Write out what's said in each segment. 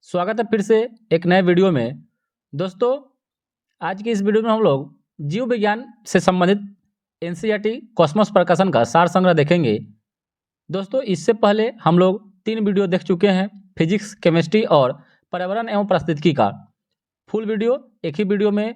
स्वागत है फिर से एक नए वीडियो में। दोस्तों, आज की इस वीडियो में हम लोग जीव विज्ञान से संबंधित एनसीईआरटी कॉस्मोस प्रकाशन का सार संग्रह देखेंगे। दोस्तों, इससे पहले हम लोग 3 वीडियो देख चुके हैं, फिजिक्स, केमिस्ट्री और पर्यावरण एवं पारिस्थितिकी का। फुल वीडियो एक ही वीडियो में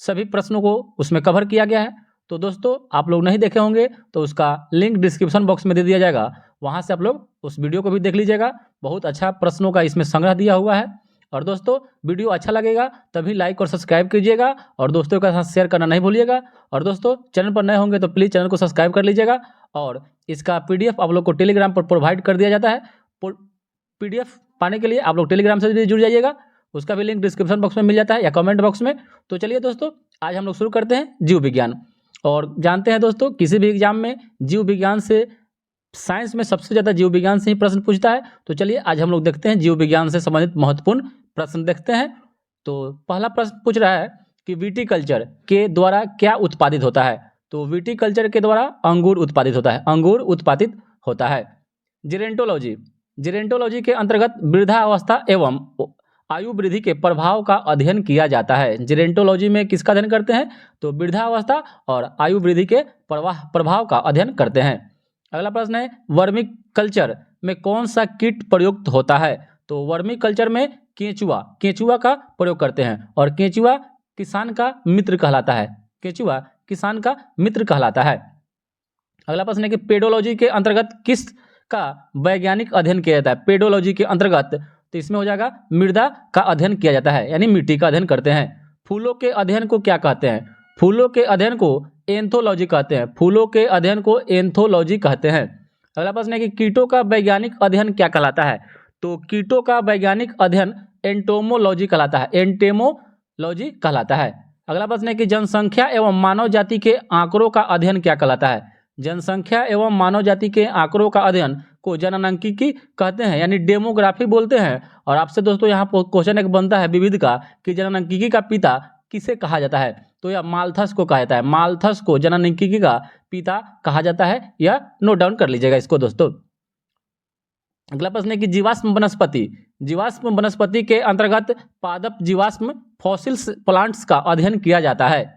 सभी प्रश्नों को उसमें कवर किया गया है। तो दोस्तों, आप लोग नहीं देखे होंगे तो उसका लिंक डिस्क्रिप्शन बॉक्स में दे दिया जाएगा, वहाँ से आप लोग उस वीडियो को भी देख लीजिएगा। बहुत अच्छा प्रश्नों का इसमें संग्रह दिया हुआ है। और दोस्तों, वीडियो अच्छा लगेगा तभी लाइक और सब्सक्राइब कीजिएगा और दोस्तों के साथ शेयर करना नहीं भूलिएगा। और दोस्तों, चैनल पर नए होंगे तो प्लीज़ चैनल को सब्सक्राइब कर लीजिएगा। और इसका PDF आप लोग को टेलीग्राम पर प्रोवाइड कर दिया जाता है। PDF पाने के लिए आप लोग टेलीग्राम से भी जुड़ जाइएगा, उसका भी लिंक डिस्क्रिप्शन बॉक्स में मिल जाता है या कमेंट बॉक्स में। तो चलिए दोस्तों, आज हम लोग शुरू करते हैं जीव विज्ञान। और जानते हैं दोस्तों, किसी भी एग्जाम में जीव विज्ञान से, साइंस में सबसे ज़्यादा जीव विज्ञान से ही प्रश्न पूछता है। तो चलिए आज हम लोग देखते हैं जीव विज्ञान से संबंधित महत्वपूर्ण प्रश्न देखते हैं। तो पहला प्रश्न पूछ रहा है कि विटीकल्चर के द्वारा क्या उत्पादित होता है। तो विटीकल्चर के द्वारा अंगूर उत्पादित होता है, अंगूर उत्पादित होता है। जेरेंटोलॉजी, जेरेंटोलॉजी के अंतर्गत वृद्धावस्था एवं आयु वृद्धि के प्रभाव का अध्ययन किया जाता है। जेरेंटोलॉजी में किसका अध्ययन करते हैं? तो वृद्धावस्था और आयु वृद्धि के प्रभाव का अध्ययन करते हैं। अगला प्रश्न है, वर्मी कल्चर में कौन सा कीट प्रयुक्त होता है? तो वर्मी कल्चर में केंचुआ, केंचुआ का प्रयोग करते हैं और केंचुआ किसान का मित्र कहलाता है, केंचुआ किसान का मित्र कहलाता है। अगला प्रश्न है कि पेडोलॉजी के अंतर्गत किस का वैज्ञानिक अध्ययन किया जाता है? पेडोलॉजी के अंतर्गत तो इसमें हो जाएगा मृदा का अध्ययन किया जाता है, यानी मिट्टी का अध्ययन करते हैं। फूलों के अध्ययन को क्या कहते हैं? फूलों के अध्ययन को एंथोलॉजी कहते हैं, फूलों के अध्ययन को एंथोलॉजी कहते हैं। अगला प्रश्न है कि कीटों का वैज्ञानिक अध्ययन क्या कहलाता है? तो कीटों का वैज्ञानिक अध्ययन एंटोमोलॉजी कहलाता है, एंटेमोलॉजी कहलाता है। अगला प्रश्न है कि जनसंख्या एवं मानव जाति के आंकड़ों का अध्ययन क्या कहलाता है? जनसंख्या एवं मानव जाति के आंकड़ों का अध्ययन को जननांकिकी कहते हैं, यानी डेमोग्राफी बोलते हैं। और आपसे दोस्तों यहाँ क्वेश्चन एक बनता है विविध का कि जननांकिकी का पिता किसे कहा जाता है? तो यह माल्थस को कहा जाता है, माल्थस को जननांकिकी का पिता कहा जाता है। यह नोट डाउन कर लीजिएगा इसको दोस्तों। अगला प्रश्न है कि जीवाश्म वनस्पति, जीवाश्म वनस्पति के अंतर्गत पादप जीवाश्म फॉसिल्स प्लांट्स का अध्ययन किया जाता है।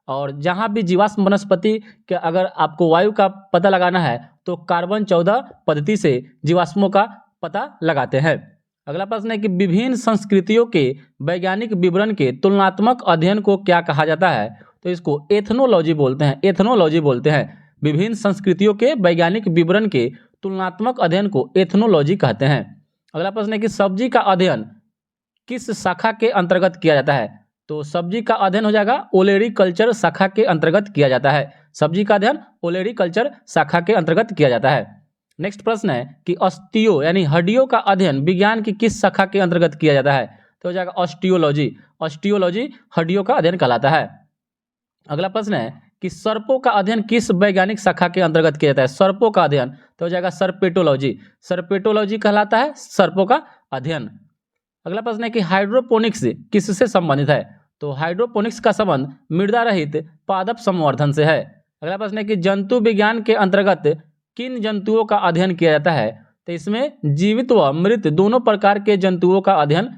और जहाँ भी जीवाश्म वनस्पति के अगर आपको वायु का पता लगाना है तो कार्बन 14 पद्धति से जीवाश्मों का पता लगाते हैं। अगला प्रश्न है कि विभिन्न संस्कृतियों के वैज्ञानिक विवरण के तुलनात्मक अध्ययन को क्या कहा जाता है? तो इसको एथनोलॉजी बोलते हैं, एथनोलॉजी बोलते हैं। विभिन्न संस्कृतियों के वैज्ञानिक विवरण के तुलनात्मक अध्ययन को एथनोलॉजी कहते हैं। अगला प्रश्न है कि सब्जी का अध्ययन किस शाखा के अंतर्गत किया जाता है? तो सब्जी का अध्ययन हो जाएगा ओलेरीकल्चर शाखा के अंतर्गत किया जाता है, सब्जी का अध्ययन ओलेरीकल्चर शाखा के अंतर्गत किया जाता है। नेक्स्ट प्रश्न है कि ऑस्टियो यानी हड्डियों का अध्ययन विज्ञान की किस शाखा के अंतर्गत किया जाता है? तो हो जाएगा ऑस्टियोलॉजी, ऑस्टियोलॉजी हड्डियों का अध्ययन कहलाता है। अगला प्रश्न है कि सर्पों का अध्ययन किस वैज्ञानिक शाखा के अंतर्गत किया जाता है? सर्पों का अध्ययन तो हो जाएगा सर्पेटोलॉजी, सर्पेटोलॉजी कहलाता है सर्पों का अध्ययन। अगला प्रश्न है कि हाइड्रोपोनिक्स किससे संबंधित है? तो हाइड्रोपोनिक्स का संबंध मृदा रहित पादप संवर्धन से है। अगला प्रश्न है कि जंतु विज्ञान के अंतर्गत किन जंतुओं का अध्ययन किया जाता है? तो इसमें जीवित व मृत दोनों प्रकार के जंतुओं का अध्ययन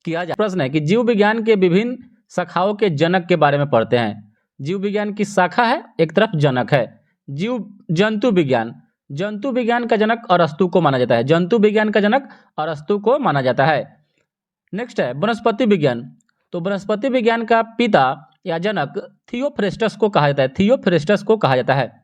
किया जाता है। प्रश्न है कि जीव विज्ञान के विभिन्न शाखाओं के जनक के बारे में पढ़ते हैं। जीव विज्ञान की शाखा है, एक तरफ जनक है। जंतु विज्ञान, जंतु विज्ञान का जनक अरस्तु को माना जाता है, जंतु विज्ञान का जनक अरस्तु को माना जाता है। नेक्स्ट है वनस्पति विज्ञान, तो वनस्पति विज्ञान का पिता या जनक थियोफ्रेस्टस को कहा जाता है, थियोफ्रेस्टस को कहा जाता है।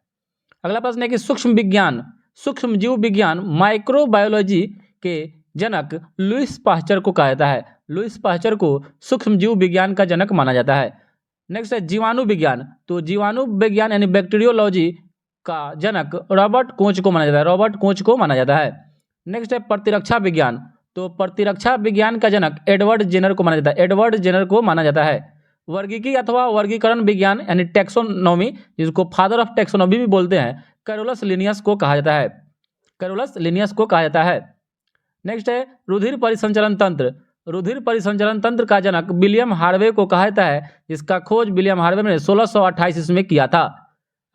अगला प्रश्न है कि सूक्ष्म विज्ञान, सूक्ष्म जीव विज्ञान माइक्रोबायोलॉजी के जनक लुईस पास्चर को कहा जाता है, लुईस पास्चर को सूक्ष्म जीव विज्ञान का जनक माना जाता है। नेक्स्ट है जीवाणु विज्ञान, तो जीवाणु विज्ञान यानी बैक्टीरियोलॉजी का जनक रॉबर्ट कोच को माना जाता है, रॉबर्ट कोच को माना जाता है। नेक्स्ट है प्रतिरक्षा विज्ञान, तो प्रतिरक्षा विज्ञान का जनक एडवर्ड जेनर को माना जाता है, एडवर्ड जेनर को माना जाता है। वर्गीकी अथवा वर्गीकरण विज्ञान यानी टैक्सोनॉमी, जिसको फादर ऑफ टैक्सोनॉमी भी बोलते हैं, कैरोलस लिनियस को कहा जाता है, कैरोलस लिनियस को कहा जाता है। नेक्स्ट है रुधिर परिसंचरण तंत्र, रुधिर परिसंचरण तंत्र का जनक विलियम हार्वे को कहा जाता है, जिसका खोज विलियम हार्वे ने 1628 ईस्वी में किया था।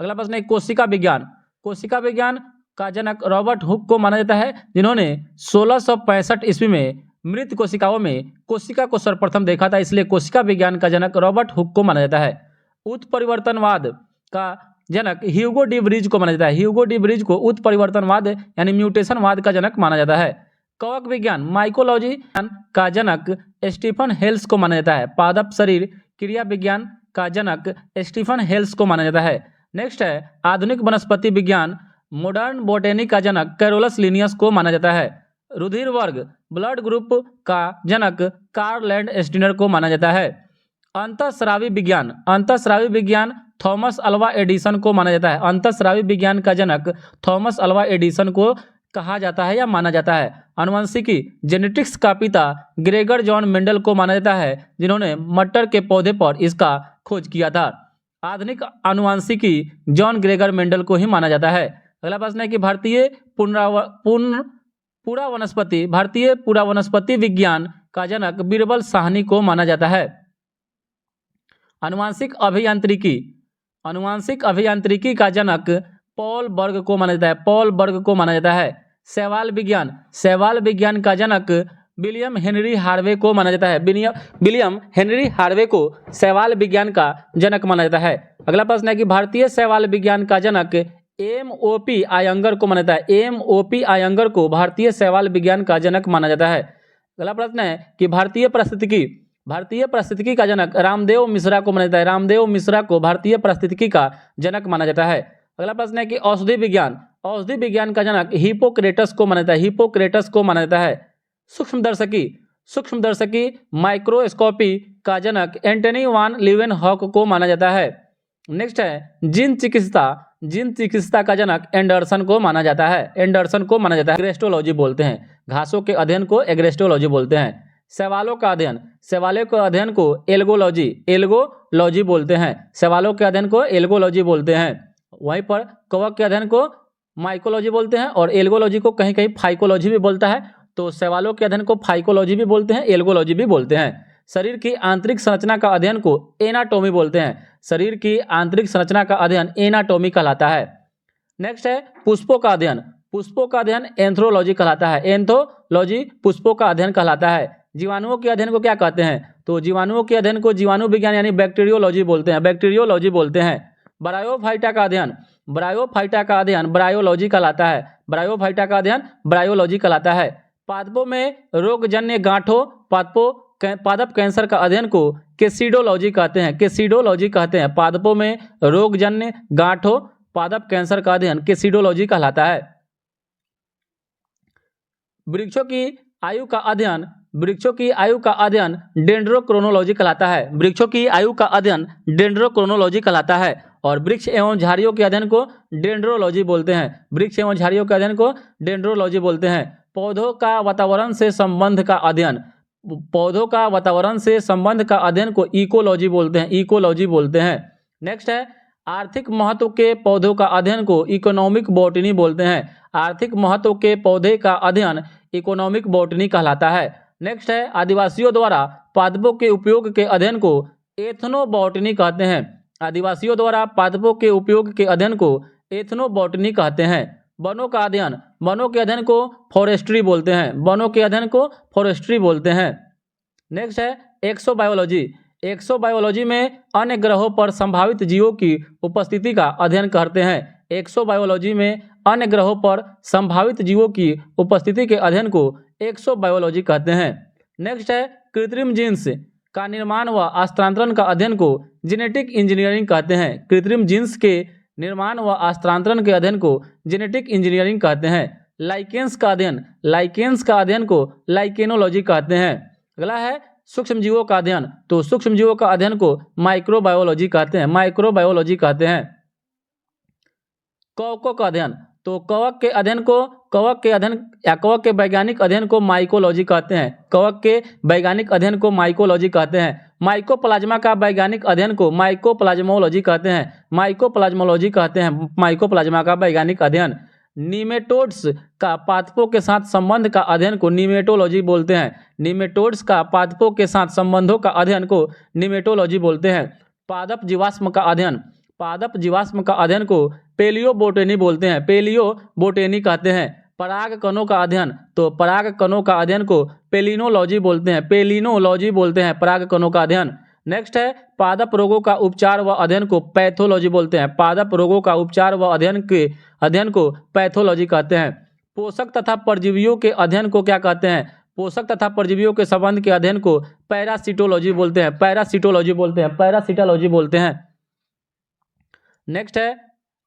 अगला प्रश्न है कोशिका विज्ञान, कोशिका विज्ञान का जनक रॉबर्ट हुक को माना जाता है, जिन्होंने 1665 ईस्वी में मृत कोशिकाओं में कोशिका को सर्वप्रथम देखा था, इसलिए कोशिका विज्ञान का जनक रॉबर्ट हुक को माना जाता है। उत्परिवर्तनवाद का जनक ह्यूगो डी ब्रीज को माना जाता है। ह्यूगो डी ब्रीज को उत्परिवर्तनवाद यानी म्यूटेशनवाद का जनक माना जाता है। कवक विज्ञान माइकोलॉजी का जनक स्टीफन हेल्स को माना जाता है। पादप शरीर क्रिया विज्ञान का जनक स्टीफन हेल्स को माना जाता है। नेक्स्ट है आधुनिक वनस्पति विज्ञान मॉडर्न बोटेनी का जनक कैरोलस लिनियस को माना जाता है। रुधिर वर्ग ब्लड ग्रुप का जनक कार्ल लैंडस्टीनर को माना जाता है। अंतःस्रावी विज्ञान थॉमस अल्वा एडिसन को माना जाता है। अंतःस्रावी विज्ञान का जनक थॉमस अल्वा एडिसन को कहा जाता है या माना जाता है। आनुवंशिकी जेनेटिक्स का पिता ग्रेगर जॉन मेंडल को माना जाता है, जिन्होंने मटर के पौधे पर इसका खोज किया था। आधुनिक आनुवंशिकी जॉन ग्रेगर मेंडल को ही माना जाता है। अगला प्रश्न है कि भारतीय पूरा वनस्पति विज्ञान का जनक बीरबल साहनी को माना जाता है। आनुवंशिक अभियांत्रिकी का जनक पॉल बर्ग को माना जाता है। शैवाल विज्ञान का जनक विलियम हेनरी हार्वे को माना जाता है। विलियम हेनरी हार्वे को शैवाल विज्ञान का जनक माना जाता है। अगला प्रश्न है कि भारतीय शैवाल विज्ञान का जनक एम.ओ.पी. आयंगर को माना जाता है। एम.ओ.पी. आयंगर को भारतीय शैवाल विज्ञान का जनक माना जाता है। अगला प्रश्न है कि भारतीय पारिस्थितिकी का जनक रामदेव मिश्रा को माना जाता है। रामदेव मिश्रा को भारतीय पारिस्थितिकी का जनक माना जाता है। अगला प्रश्न है कि औषधि विज्ञान का जनक हिप्पोक्रेटस को माना जाता है। हिप्पोक्रेटस को माना जाता है। सूक्ष्मदर्शकी माइक्रोस्कोपी का जनक एंटनी वान लीवेनहॉक को माना जाता है। नेक्स्ट है जीन चिकित्सा का जनक एंडरसन को माना जाता है। एग्रेस्टोलॉजी बोलते हैं। घासों के अध्ययन को एग्रेस्टोलॉजी बोलते हैं। शैवालों के अध्ययन को एल्गोलॉजी बोलते हैं। शैवालों के अध्ययन को एल्गोलॉजी बोलते हैं। वहीं पर कवक के अध्ययन को माइकोलॉजी बोलते हैं और एल्गोलॉजी को कहीं कहीं फाइकोलॉजी भी बोलता है। तो शैवालों के अध्ययन को फाइकोलॉजी भी बोलते हैं, एल्गोलॉजी भी बोलते हैं। शरीर की आंतरिक संरचना का अध्ययन को एनाटॉमी बोलते हैं। शरीर की आंतरिक संरचना का अध्ययन एनाटॉमी कहलाता है। नेक्स्ट है पुष्पों का अध्ययन एंथ्रोलॉजी कहलाता है। एंथ्रोलॉजी पुष्पों का अध्ययन कहलाता है। जीवाणुओं के अध्ययन को क्या कहते हैं? तो जीवाणुओं के अध्ययन को जीवाणु विज्ञान यानी बैक्टीरियोलॉजी बोलते हैं। ब्रायोफाइटा का अध्ययन ब्रायोलॉजी कहलाता है। पादपों में रोगजन्य गांठों पादप कैंसर का अध्ययन को केसिडोलॉजी कहते हैं। पादपों में रोगजन्य गांठों पादप कैंसर का अध्ययन केसिडोलॉजी कहलाता है। वृक्षों की आयु का अध्ययन डेंड्रोक्रोनोलॉजी कहलाता है। और वृक्ष एवं झाड़ियों के अध्ययन को डेंड्रोलॉजी बोलते हैं। पौधों का वातावरण से संबंध का अध्ययन को इकोलॉजी बोलते हैं। नेक्स्ट है आर्थिक महत्व के पौधों का अध्ययन को इकोनॉमिक बॉटनी बोलते हैं। आर्थिक महत्व के पौधे का अध्ययन इकोनॉमिक बॉटनी कहलाता है। नेक्स्ट है आदिवासियों द्वारा पादपों के उपयोग के अध्ययन को एथनोबॉटनी कहते हैं। आदिवासियों द्वारा पादपों के उपयोग के अध्ययन को एथनोबॉटनी कहते हैं। वनों के अध्ययन को फॉरेस्ट्री बोलते हैं। नेक्स्ट है एक्सोबायोलॉजी में अन्य ग्रहों पर संभावित जीवों की उपस्थिति का अध्ययन करते हैं। एक्सोबायोलॉजी में अन्य ग्रहों पर संभावित जीवों की उपस्थिति के अध्ययन को एक्सोबायोलॉजी कहते हैं। नेक्स्ट है कृत्रिम जीन्स का निर्माण व हस्तांतरण का अध्ययन को जेनेटिक इंजीनियरिंग कहते हैं। कृत्रिम जीन्स के निर्माण व हस्तांतरण के अध्ययन को जेनेटिक इंजीनियरिंग कहते हैं। लाइकेंस का अध्ययन को लाइकेनोलॉजी कहते हैं। अगला है सूक्ष्म जीवों का अध्ययन, तो सूक्ष्म जीवों का अध्ययन को माइक्रोबायोलॉजी कहते हैं। कवकों का अध्ययन, तो कवक के वैज्ञानिक अध्ययन को माइकोलॉजी कहते हैं। माइकोप्लाज्मा का वैज्ञानिक अध्ययन को माइकोप्लाज्मोलॉजी कहते हैं। नीमेटोड्स का पादपों के साथ संबंध का अध्ययन को नीमेटोलॉजी बोलते हैं। नीमेटोड्स का पादपों के साथ संबंधों का अध्ययन को नीमेटोलॉजी बोलते हैं। पादप जीवाश्म का अध्ययन को पेलियोबोटेनी कहते हैं। पराग कणों का अध्ययन, तो पराग कणों का अध्ययन को पेलिनोलॉजी बोलते हैं, पेलिनोलॉजी बोलते हैं पराग कणों का अध्ययन। नेक्स्ट है पादप रोगों का उपचार व अध्ययन को पैथोलॉजी बोलते हैं, पादप रोगों का उपचार व अध्ययन को पैथोलॉजी कहते हैं। पोषक तथा परजीवियों के अध्ययन को क्या कहते हैं, पोषक तथा परजीवियों के संबंध के अध्ययन को पैरासिटोलॉजी बोलते हैं, पैरासिटोलॉजी बोलते हैं, पैरासिटोलॉजी बोलते हैं। नेक्स्ट है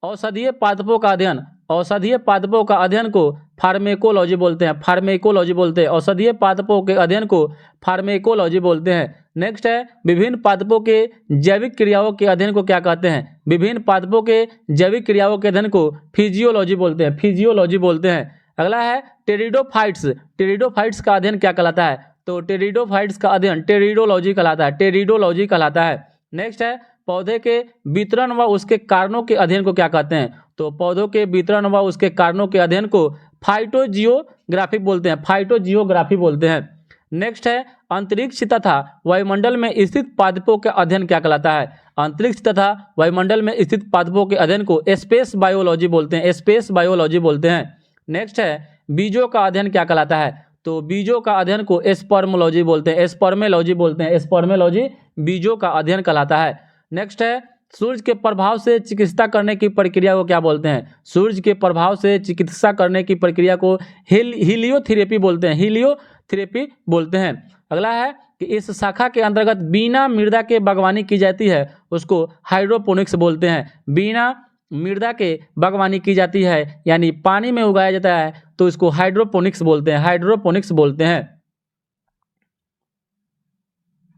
औषधीय पादपों का अध्ययन, औषधीय पादपों का अध्ययन को फार्मेकोलॉजी बोलते हैं, फार्मेकोलॉजी बोलते हैं, औषधीय पादपों के अध्ययन को फार्मेकोलॉजी बोलते हैं। नेक्स्ट है विभिन्न पादपों के जैविक क्रियाओं के अध्ययन को क्या कहते हैं, विभिन्न पादपों के जैविक क्रियाओं के अध्ययन को फिजियोलॉजी बोलते हैं, फिजियोलॉजी बोलते हैं। अगला है टेरिडोफाइट्स, टेरिडोफाइट्स का अध्ययन क्या कहलाता है, तो टेरिडोफाइट्स का अध्ययन टेरिडोलॉजी कहलाता है, टेरिडोलॉजी कहलाता है। नेक्स्ट है पौधे के वितरण व उसके कारणों के अध्ययन को क्या कहते हैं, तो पौधों के वितरण व उसके कारणों के अध्ययन को फाइटोजियोग्राफी बोलते हैं, फाइटोजियोग्राफी बोलते हैं। नेक्स्ट है अंतरिक्ष तथा वायुमंडल में स्थित पादपों का अध्ययन क्या कहलाता है, अंतरिक्ष तथा वायुमंडल में स्थित पादपों के अध्ययन को स्पेस बायोलॉजी बोलते हैं, स्पेस बायोलॉजी बोलते हैं। नेक्स्ट है बीजों का अध्ययन क्या कहलाता है, तो बीजों का अध्ययन को स्पर्मोलॉजी बोलते हैं, स्पर्मेलॉजी बोलते हैं, स्पर्मेलॉजी बीजों का अध्ययन कहलाता है। नेक्स्ट है सूर्य के प्रभाव से चिकित्सा करने की प्रक्रिया को क्या बोलते हैं, सूर्य के प्रभाव से चिकित्सा करने की प्रक्रिया को हीलियोथेरेपी बोलते हैं, हीलियोथेरेपी बोलते हैं। अगला है कि इस शाखा के अंतर्गत बिना मृदा के बागवानी की जाती है उसको हाइड्रोपोनिक्स बोलते हैं, बिना मृदा के बागवानी की जाती है यानी पानी में उगाया जाता है तो इसको हाइड्रोपोनिक्स बोलते हैं, हाइड्रोपोनिक्स बोलते हैं।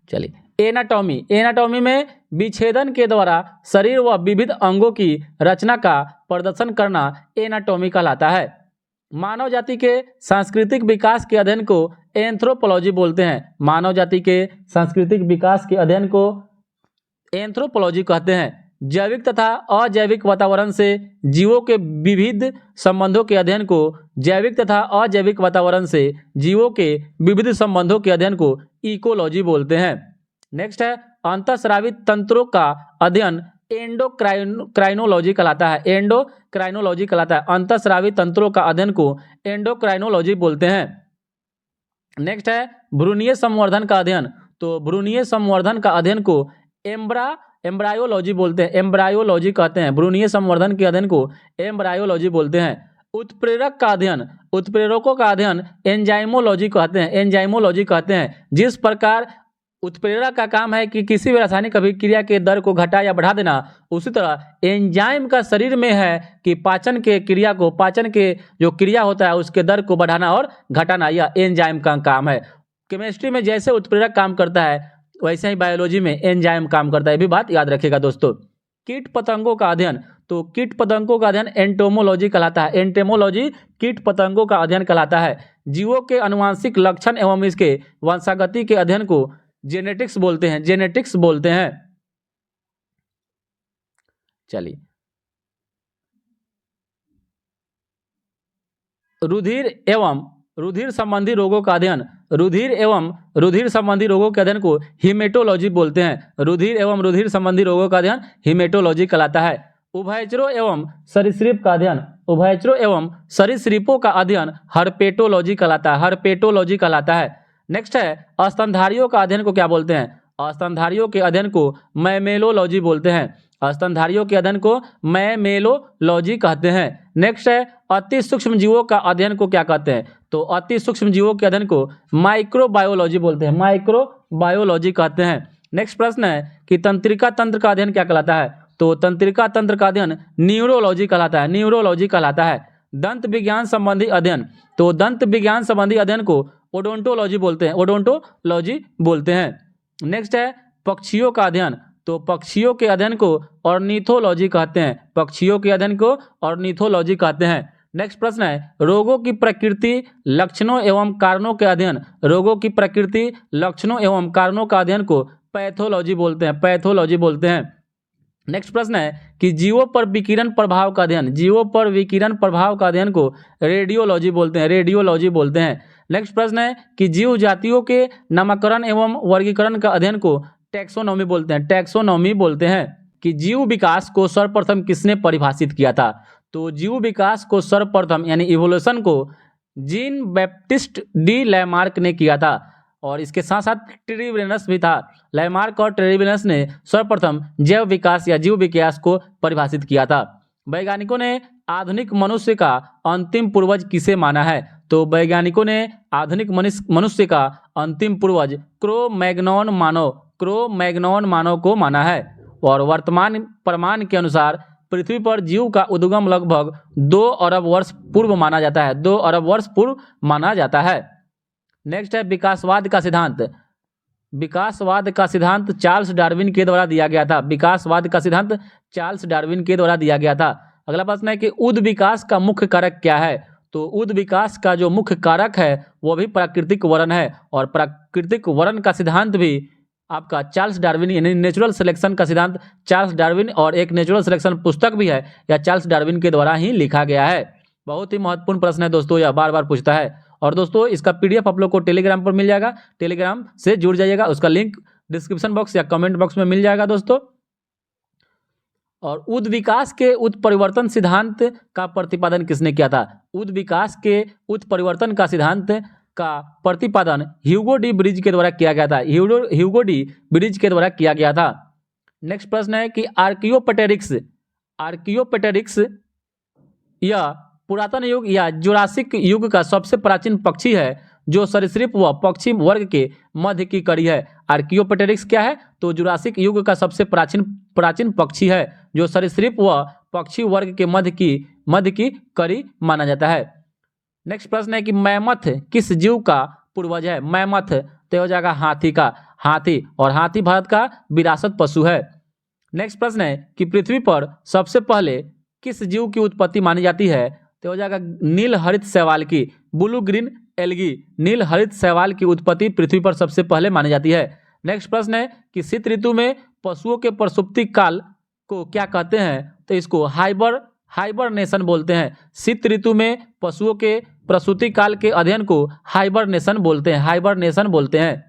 चलिए एनाटॉमी, एनाटॉमी में विच्छेदन के द्वारा शरीर व विविध अंगों की रचना का प्रदर्शन करना एनाटॉमी कहलाता है। मानव जाति के सांस्कृतिक विकास के अध्ययन को एंथ्रोपोलॉजी बोलते हैं, मानव जाति के सांस्कृतिक विकास के अध्ययन को एंथ्रोपोलॉजी कहते हैं। जैविक तथा अजैविक वातावरण से जीवों के विविध संबंधों के अध्ययन को जैविक तथा अजैविक वातावरण से जीवों के विविध संबंधों के अध्ययन को इकोलॉजी बोलते हैं। नेक्स्ट है अंतःस्रावी तंत्रों का अध्ययन एंडोक्राइनोलॉजी कहलाता है, एंडोक्राइनोलॉजी कहलाता है, अंतःस्रावी तंत्रों का अध्ययन को एंडोक्राइनोलॉजी बोलते हैं। नेक्स्ट है भ्रूणीय संवर्धन का अध्ययन, तो भ्रूणीय संवर्धन का अध्ययन को एम्ब्रायोलॉजी बोलते हैं, एम्ब्रायोलॉजी कहते हैं, भ्रूणीय संवर्धन के अध्ययन को एम्ब्रायोलॉजी बोलते हैं। उत्प्रेरक का अध्ययन, उत्प्रेरकों का अध्ययन एंजाइमोलॉजी कहते हैं, एंजाइमोलॉजी कहते हैं। जिस प्रकार उत्प्रेरक का काम है कि किसी भी रासायनिक अभिक्रिया के दर को घटा या बढ़ा देना, उसी तरह एंजाइम का शरीर में है कि पाचन के क्रिया को, पाचन के जो क्रिया होता है उसके दर को बढ़ाना और घटाना, यह एंजाइम का काम है। केमिस्ट्री में जैसे उत्प्रेरक काम करता है वैसे ही बायोलॉजी में एंजाइम काम करता है, ये भी बात याद रखिएगा दोस्तों। कीट पतंगों का अध्ययन, तो कीट पतंगों का अध्ययन एंटोमोलॉजी कहलाता है, एंटेमोलॉजी कीट पतंगों का अध्ययन कहलाता है। जीवों के अनुवांशिक लक्षण एवं इसके वंशागति के अध्ययन को जेनेटिक्स बोलते हैं, जेनेटिक्स बोलते हैं। चलिए रुधिर संबंधी रोगों का अध्ययन, रुधिर एवं रुधिर संबंधी रोगों के अध्ययन को हीमेटोलॉजी बोलते हैं, रुधिर एवं रुधिर संबंधी रोगों का अध्ययन हीमेटोलॉजी कहलाता है। उभयचरों एवं सरीसृप का अध्ययन, उभयचरों एवं सरीसृपों का अध्ययन हर्पेटोलॉजी कहलाता है, हर्पेटोलॉजी कहलाता है। नेक्स्ट है स्तनधारियों का अध्ययन को क्या बोलते हैं, स्तनधारियों के अध्ययन को मैमेलोलॉजी बोलते हैं, स्तनधारियों के अध्ययन को मैमेलोलॉजी कहते हैं। नेक्स्ट है अति सूक्ष्म जीवों का अध्ययन को क्या कहते हैं, तो अति सूक्ष्म जीवों के अध्ययन को माइक्रोबायोलॉजी बोलते हैं, माइक्रोबायोलॉजी कहते हैं। नेक्स्ट प्रश्न है कि तंत्रिका तंत्र का अध्ययन क्या कहलाता है, तो तंत्रिका तंत्र का अध्ययन न्यूरोलॉजी कहलाता है, न्यूरोलॉजी कहलाता है। दंत विज्ञान संबंधी अध्ययन, तो दंत विज्ञान संबंधी अध्ययन को ओडोंटोलॉजी बोलते हैं, ओडोंटोलॉजी बोलते हैं। नेक्स्ट है पक्षियों का अध्ययन, तो पक्षियों के अध्ययन को ऑर्निथोलॉजी कहते हैं, पक्षियों के अध्ययन को ऑर्निथोलॉजी कहते हैं। नेक्स्ट प्रश्न है रोगों की प्रकृति लक्षणों एवं कारणों के अध्ययन, रोगों की प्रकृति लक्षणों एवं कारणों का अध्ययन को पैथोलॉजी बोलते हैं, पैथोलॉजी बोलते हैं। नेक्स्ट प्रश्न है कि जीवों पर विकिरण प्रभाव का अध्ययन, जीवों पर विकिरण प्रभाव का अध्ययन को रेडियोलॉजी बोलते हैं, रेडियोलॉजी बोलते हैं। नेक्स्ट प्रश्न है कि जीव जातियों के नामकरण एवं वर्गीकरण का अध्ययन को टैक्सोनॉमी बोलते हैं, टैक्सोनॉमी बोलते हैं। कि जीव विकास को सर्वप्रथम किसने परिभाषित किया था, तो जीव विकास को सर्वप्रथम यानी इवोल्यूशन को जीन बैप्टिस्ट डी लैमार्क ने किया था, और इसके साथ साथ ट्रेविनस भी था। लैमार्क और ट्रेविनस ने सर्वप्रथम जैव विकास या जीव विकास को परिभाषित किया था। वैज्ञानिकों ने आधुनिक मनुष्य का अंतिम पूर्वज किसे माना है? तो वैज्ञानिकों ने आधुनिक मनुष्य का अंतिम पूर्वज क्रो-मैग्नॉन मानव को माना है। और वर्तमान प्रमाण के अनुसार पृथ्वी पर जीव का उद्गम लगभग 2 अरब वर्ष पूर्व माना जाता है। 2 अरब वर्ष पूर्व माना जाता है। नेक्स्ट है विकासवाद का सिद्धांत। विकासवाद का सिद्धांत चार्ल्स डार्विन के द्वारा दिया गया था। विकासवाद का सिद्धांत चार्ल्स डार्विन के द्वारा दिया गया था। अगला प्रश्न है कि उद विकास का मुख्य कारक क्या है? तो उद विकास का जो मुख्य कारक है वो भी प्राकृतिक वरण है, और प्राकृतिक वरण का सिद्धांत भी आपका चार्ल्स डार्विन यानी नेचुरल सिलेक्शन का सिद्धांत चार्ल्स डार्विन, और एक नेचुरल सिलेक्शन पुस्तक भी है या चार्ल्स डार्विन के द्वारा ही लिखा गया है। बहुत ही महत्वपूर्ण प्रश्न है दोस्तों, यह बार बार पूछता है। और दोस्तों इसका पीडीएफ आप लोग को टेलीग्राम पर मिल जाएगा, टेलीग्राम से जुड़ जाइएगा, उसका लिंक डिस्क्रिप्शन बॉक्स या कमेंट बॉक्स में मिल जाएगा दोस्तों। और उद विकास के उत्परिवर्तन सिद्धांत का प्रतिपादन किसने किया था? उद विकास के उत्परिवर्तन का सिद्धांत का प्रतिपादन ह्यूगो डी ब्रिज के द्वारा किया गया था। ह्यूगो डी ब्रिज के द्वारा किया गया था। नेक्स्ट प्रश्न है कि आर्कियोपेटेरिक्स यह पुरातन युग या जुरासिक युग का सबसे प्राचीन पक्षी है जो सरीसृप व पक्षी वर्ग के मध्य की कड़ी है। आर्कियोपेटेरिक्स क्या है? तो जुरासिक युग का सबसे प्राचीन पक्षी है जो सरीसृप व पक्षी वर्ग के मध्य की कड़ी माना जाता है। नेक्स्ट प्रश्न है कि मैमथ किस जीव का पूर्वज है? मैमथ तो हो जाएगा हाथी का, हाथी, और हाथी भारत का विरासत पशु है। नेक्स्ट प्रश्न है कि पृथ्वी पर सबसे पहले किस जीव की उत्पत्ति मानी जाती है? तो हो जाएगा नील हरित शैवाल की, ब्लू ग्रीन एल्गी। नील हरित शैवाल की उत्पत्ति पृथ्वी पर सबसे पहले मानी जाती है। नेक्स्ट प्रश्न है कि शीत ऋतु में पशुओं के प्रसुप्ति काल को क्या कहते हैं? तो इसको हाइबरनेशन बोलते हैं। शीत ऋतु में पशुओं के प्रसूति काल के अध्ययन को हाइबरनेशन बोलते हैं।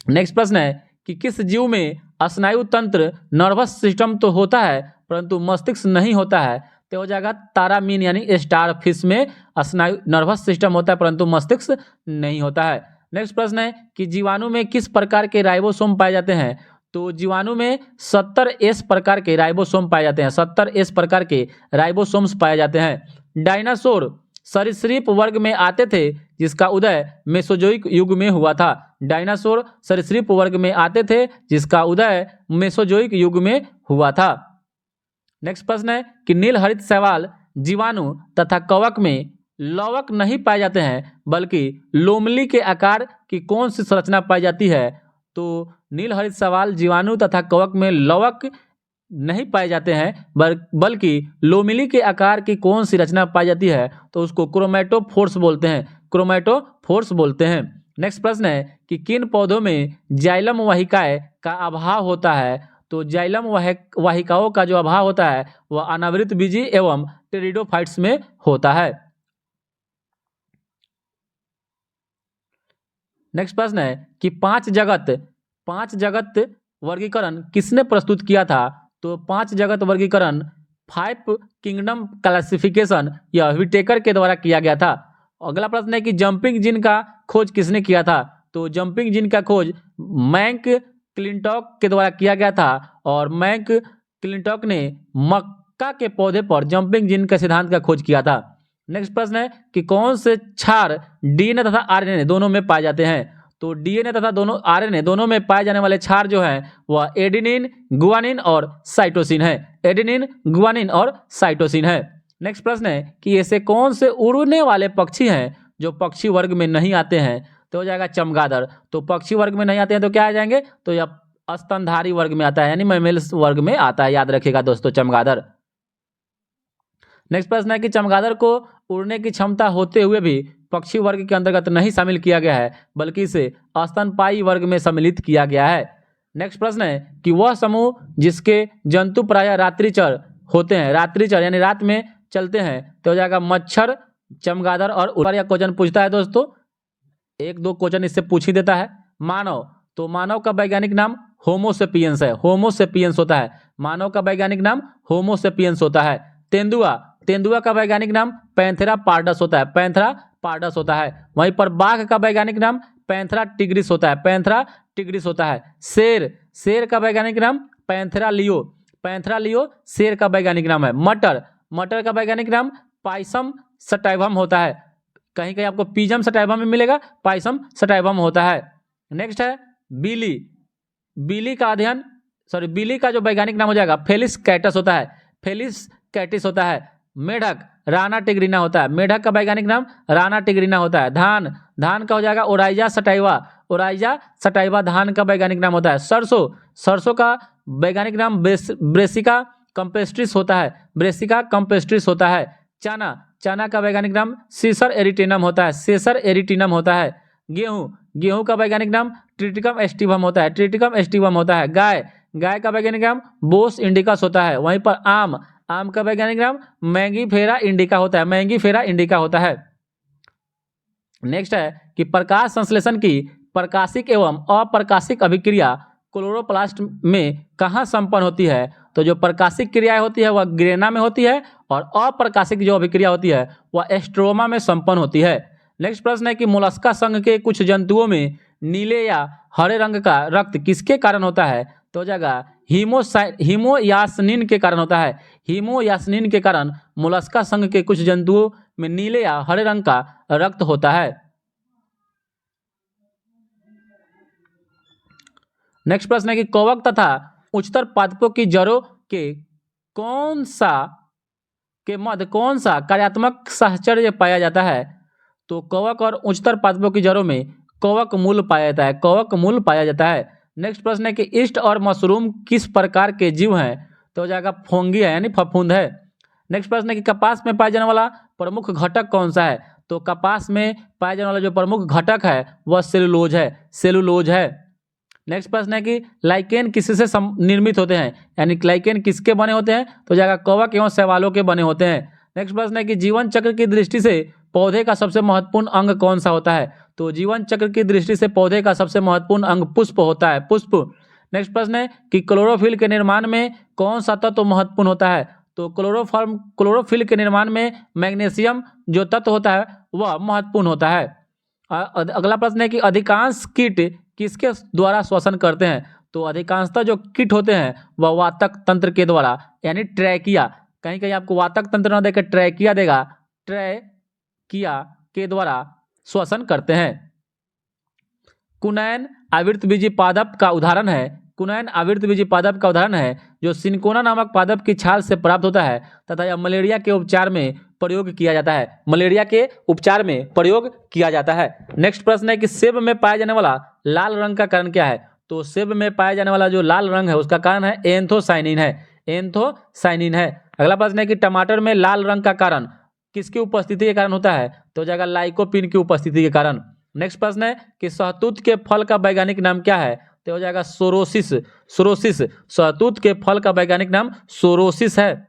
नेक्स्ट प्रश्न है कि किस जीव में स्नायु तंत्र नर्वस सिस्टम तो होता है परंतु मस्तिष्क नहीं होता है? तो हो जाएगा तारामीन यानी स्टार फिश में स्नायु नर्वस सिस्टम होता है परंतु मस्तिष्क नहीं होता है। नेक्स्ट प्रश्न है कि जीवाणु में किस प्रकार के राइबोसोम पाए जाते हैं? तो जीवाणु में 70S प्रकार के राइबोसोम पाए जाते हैं। 70S प्रकार के राइबोसोम्स पाए जाते हैं। डायनासोर सरीसृप वर्ग में आते थे जिसका उदय मेसोजोइक युग में हुआ था। डायनासोर सरीसृप वर्ग में आते थे जिसका उदय मेसोजोइक युग में हुआ था। नेक्स्ट प्रश्न है कि नील हरित शैवाल जीवाणु तथा कवक में लवक नहीं पाए जाते हैं बल्कि लोमली के आकार की कौन सी संरचना पाई जाती है? तो नील हरित शैवाल जीवाणु तथा कवक में लवक नहीं पाए जाते हैं बल्कि लोमिली के आकार की कौन सी रचना पाई जाती है? तो उसको क्रोमेटोफोर्स बोलते हैं। नेक्स्ट प्रश्न है कि किन पौधों में जाइलम वाहिकाएं का अभाव होता है? तो जाइलम वाहिकाओं का जो अभाव होता है वह अनावृत बीजी एवं टेरिडोफाइट्स में होता है। नेक्स्ट प्रश्न है कि पांच जगत वर्गीकरण किसने प्रस्तुत किया था? तो 5 जगत वर्गीकरण 5 किंगडम क्लासिफिकेशन यह व्हिटेकर के द्वारा किया गया था। अगला प्रश्न है कि जंपिंग जिन का खोज किसने किया था? तो जंपिंग जिन का खोज मैक क्लिंटॉक के द्वारा किया गया था, और मैक क्लिंटॉक ने मक्का के पौधे पर जंपिंग जिन के सिद्धांत का खोज किया था। नेक्स्ट प्रश्न है कि कौन से क्षार डीएनए तथा आरएनए दोनों में पाए जाते हैं? तो डीएनए तथा आरएनए दोनों में पाए जाने वाले क्षार जो हैं वह एडेनिन, गुआनिन और साइटोसिन है। नेक्स्ट प्रश्न है कि ऐसे कौन से उड़ने वाले पक्षी हैं जो पक्षी वर्ग में नहीं आते हैं? तो हो जाएगा चमगादड़। तो पक्षी वर्ग में नहीं आते हैं तो क्या आ जाएंगे? तो यह स्तनधारी वर्ग में आता है यानी मैमल्स वर्ग में आता है, याद रखिएगा दोस्तों चमगादड़। नेक्स्ट प्रश्न है कि चमगादड़ को उड़ने की क्षमता होते हुए भी पक्षी वर्ग के अंतर्गत नहीं शामिल किया गया है बल्कि इसे स्तनपायी वर्ग में सम्मिलित किया गया है। नेक्स्ट प्रश्न है कि वह समूह जिसके जंतु प्रायः रात्रिचर होते हैं, रात्रिचर यानी रात में चलते हैं, तो हो जाएगा मच्छर, चमगादड़ और ऊपर या क्वेश्चन पूछता है दोस्तों, 1-2 क्वेश्चन इससे पूछ ही देता है। मानव, तो मानव का वैज्ञानिक नाम होमोसेपियंस है, होमोसेपियंस होता है। मानव का वैज्ञानिक नाम होमोसेपियंस होता है। तेंदुआ, तेंदुआ का वैज्ञानिक नाम पैंथेरा पार्डस होता है, पैंथेरा पार्डस होता है। वहीं पर बाघ का वैज्ञानिक नाम पैंथेरा टिग्रिस होता है, पैंथेरा टिग्रिस होता है। शेर, शेर का वैज्ञानिक नाम पैंथेरा लियो, पैंथेरा लियो शेर का वैज्ञानिक नाम है। मटर, मटर का वैज्ञानिक नाम पाइसम सटाइवम होता है, कहीं कहीं आपको पीजम सटाइवम में मिलेगा, पाइसम सटाइवम होता है। नेक्स्ट है बिली, बिली का अध्ययन बिली का जो वैज्ञानिक नाम हो जाएगा फेलिस कैटस होता है, फेलिस कैटिस होता है। मेढक राना टिग्रिना होता है, मेढक का वैज्ञानिक नाम राना टिग्रिना होता है। धान, धान का हो जाएगा ओराइजा सटाइवा, ओराइजा सटाइवा धान का वैज्ञानिक नाम होता है। सरसों, सरसों का वैज्ञानिक नाम ब्रेसिका कंपेस्ट्रिस होता है, ब्रेसिका कंपेस्ट्रिस होता है। चना, चना का वैज्ञानिक नाम सीसर एरिटिनम होता है, सीसर एरिटिनम होता है। गेहूं, गेहूं का वैज्ञानिक नाम ट्रिटिकम एस्टिवम होता है, ट्रिटिकम एस्टिवम होता है। गाय, गाय का वैज्ञानिक नाम बोस इंडिकस होता है। वहीं पर आम, आम का वैज्ञानिक नाम मैंगीफेरा इंडिका होता है, मैंगीफेरा इंडिका होता है। नेक्स्ट है कि प्रकाश संश्लेषण की प्रकाशिक एवं अप्रकाशिक अभिक्रिया क्लोरोप्लास्ट में कहाँ संपन्न होती है? तो जो प्रकाशिक क्रियाएं होती है वह ग्रेना में होती है और अप्रकाशिक जो अभिक्रिया होती है वह एस्ट्रोमा में संपन्न होती है। नेक्स्ट प्रश्न है कि मोलस्का संघ के कुछ जंतुओं में नीले या हरे रंग का रक्त किसके कारण होता है? तो हो जाएगा हीमोयास्निन के कारण होता है, हीमोयास्निन के कारण मोलस्का संघ के कुछ जंतुओं में नीले या हरे रंग का रक्त होता है। नेक्स्ट प्रश्न है कि कवक तथा उच्चतर पादपों की जड़ों के मध्य कौन सा कार्यात्मक साहचर्य पाया जाता है? तो कवक और उच्चतर पादपों की जड़ों में कवक मूल पाया जाता है, कवक मूल पाया जाता है। नेक्स्ट प्रश्न है कि ईस्ट और मशरूम किस प्रकार के जीव हैं? तो हो जाएगा फंगी है यानी फफूंद है। नेक्स्ट प्रश्न है कि कपास में पाया जाने वाला प्रमुख घटक कौन सा है? तो कपास में पाया जाने वाला जो प्रमुख घटक है वह सेलुलोज है, सेलुलोज है। नेक्स्ट प्रश्न है कि लाइकेन किससे निर्मित होते हैं, यानी लाइकेन किसके बने होते हैं? तो जाएगा कवक एवं शैवालों के बने होते हैं। नेक्स्ट प्रश्न है कि जीवन चक्र की दृष्टि से पौधे का सबसे महत्वपूर्ण अंग कौन सा होता है? तो जीवन चक्र की दृष्टि से पौधे का सबसे महत्वपूर्ण अंग पुष्प होता है, पुष्प। नेक्स्ट प्रश्न है कि क्लोरोफिल के निर्माण में कौन सा तत्व महत्वपूर्ण होता है? तो क्लोरोफिल के निर्माण में मैग्नीशियम जो तत्व होता है वह महत्वपूर्ण होता है। अगला प्रश्न है कि अधिकांश कीट किसके द्वारा श्वसन करते हैं? तो अधिकांशतः जो कीट होते हैं वह वातक तंत्र के द्वारा यानी ट्रैकिया, कहीं कहीं आपको वातक तंत्र न देकर ट्रैकिया देगा, ट्रैकिया के द्वारा श्वसन करते हैं। कुनैन आवृतबीजी पादप का उदाहरण है, कुनैन आवृतबीजी पादप का उदाहरण है जो सिनकोना नामक पादप की छाल से प्राप्त होता है तथा यह मलेरिया के उपचार में प्रयोग किया जाता है, मलेरिया के उपचार में प्रयोग किया जाता है। नेक्स्ट प्रश्न है कि सेब में पाया जाने वाला लाल रंग का कारण क्या है? तो सेब में पाया जाने वाला जो लाल रंग है उसका कारण है एंथोसाइनिन है, एंथोसाइनिन है। अगला प्रश्न है कि टमाटर में लाल रंग का कारण किसकी उपस्थिति के कारण होता है? तो हो जाएगा लाइकोपिन की उपस्थिति के कारण। नेक्स्ट प्रश्न है कि शहतूत के फल का वैज्ञानिक नाम क्या है? तो हो जाएगा सोरोसिस, सोरोसिस। शहतूत के फल का वैज्ञानिक नाम सोरोसिस है।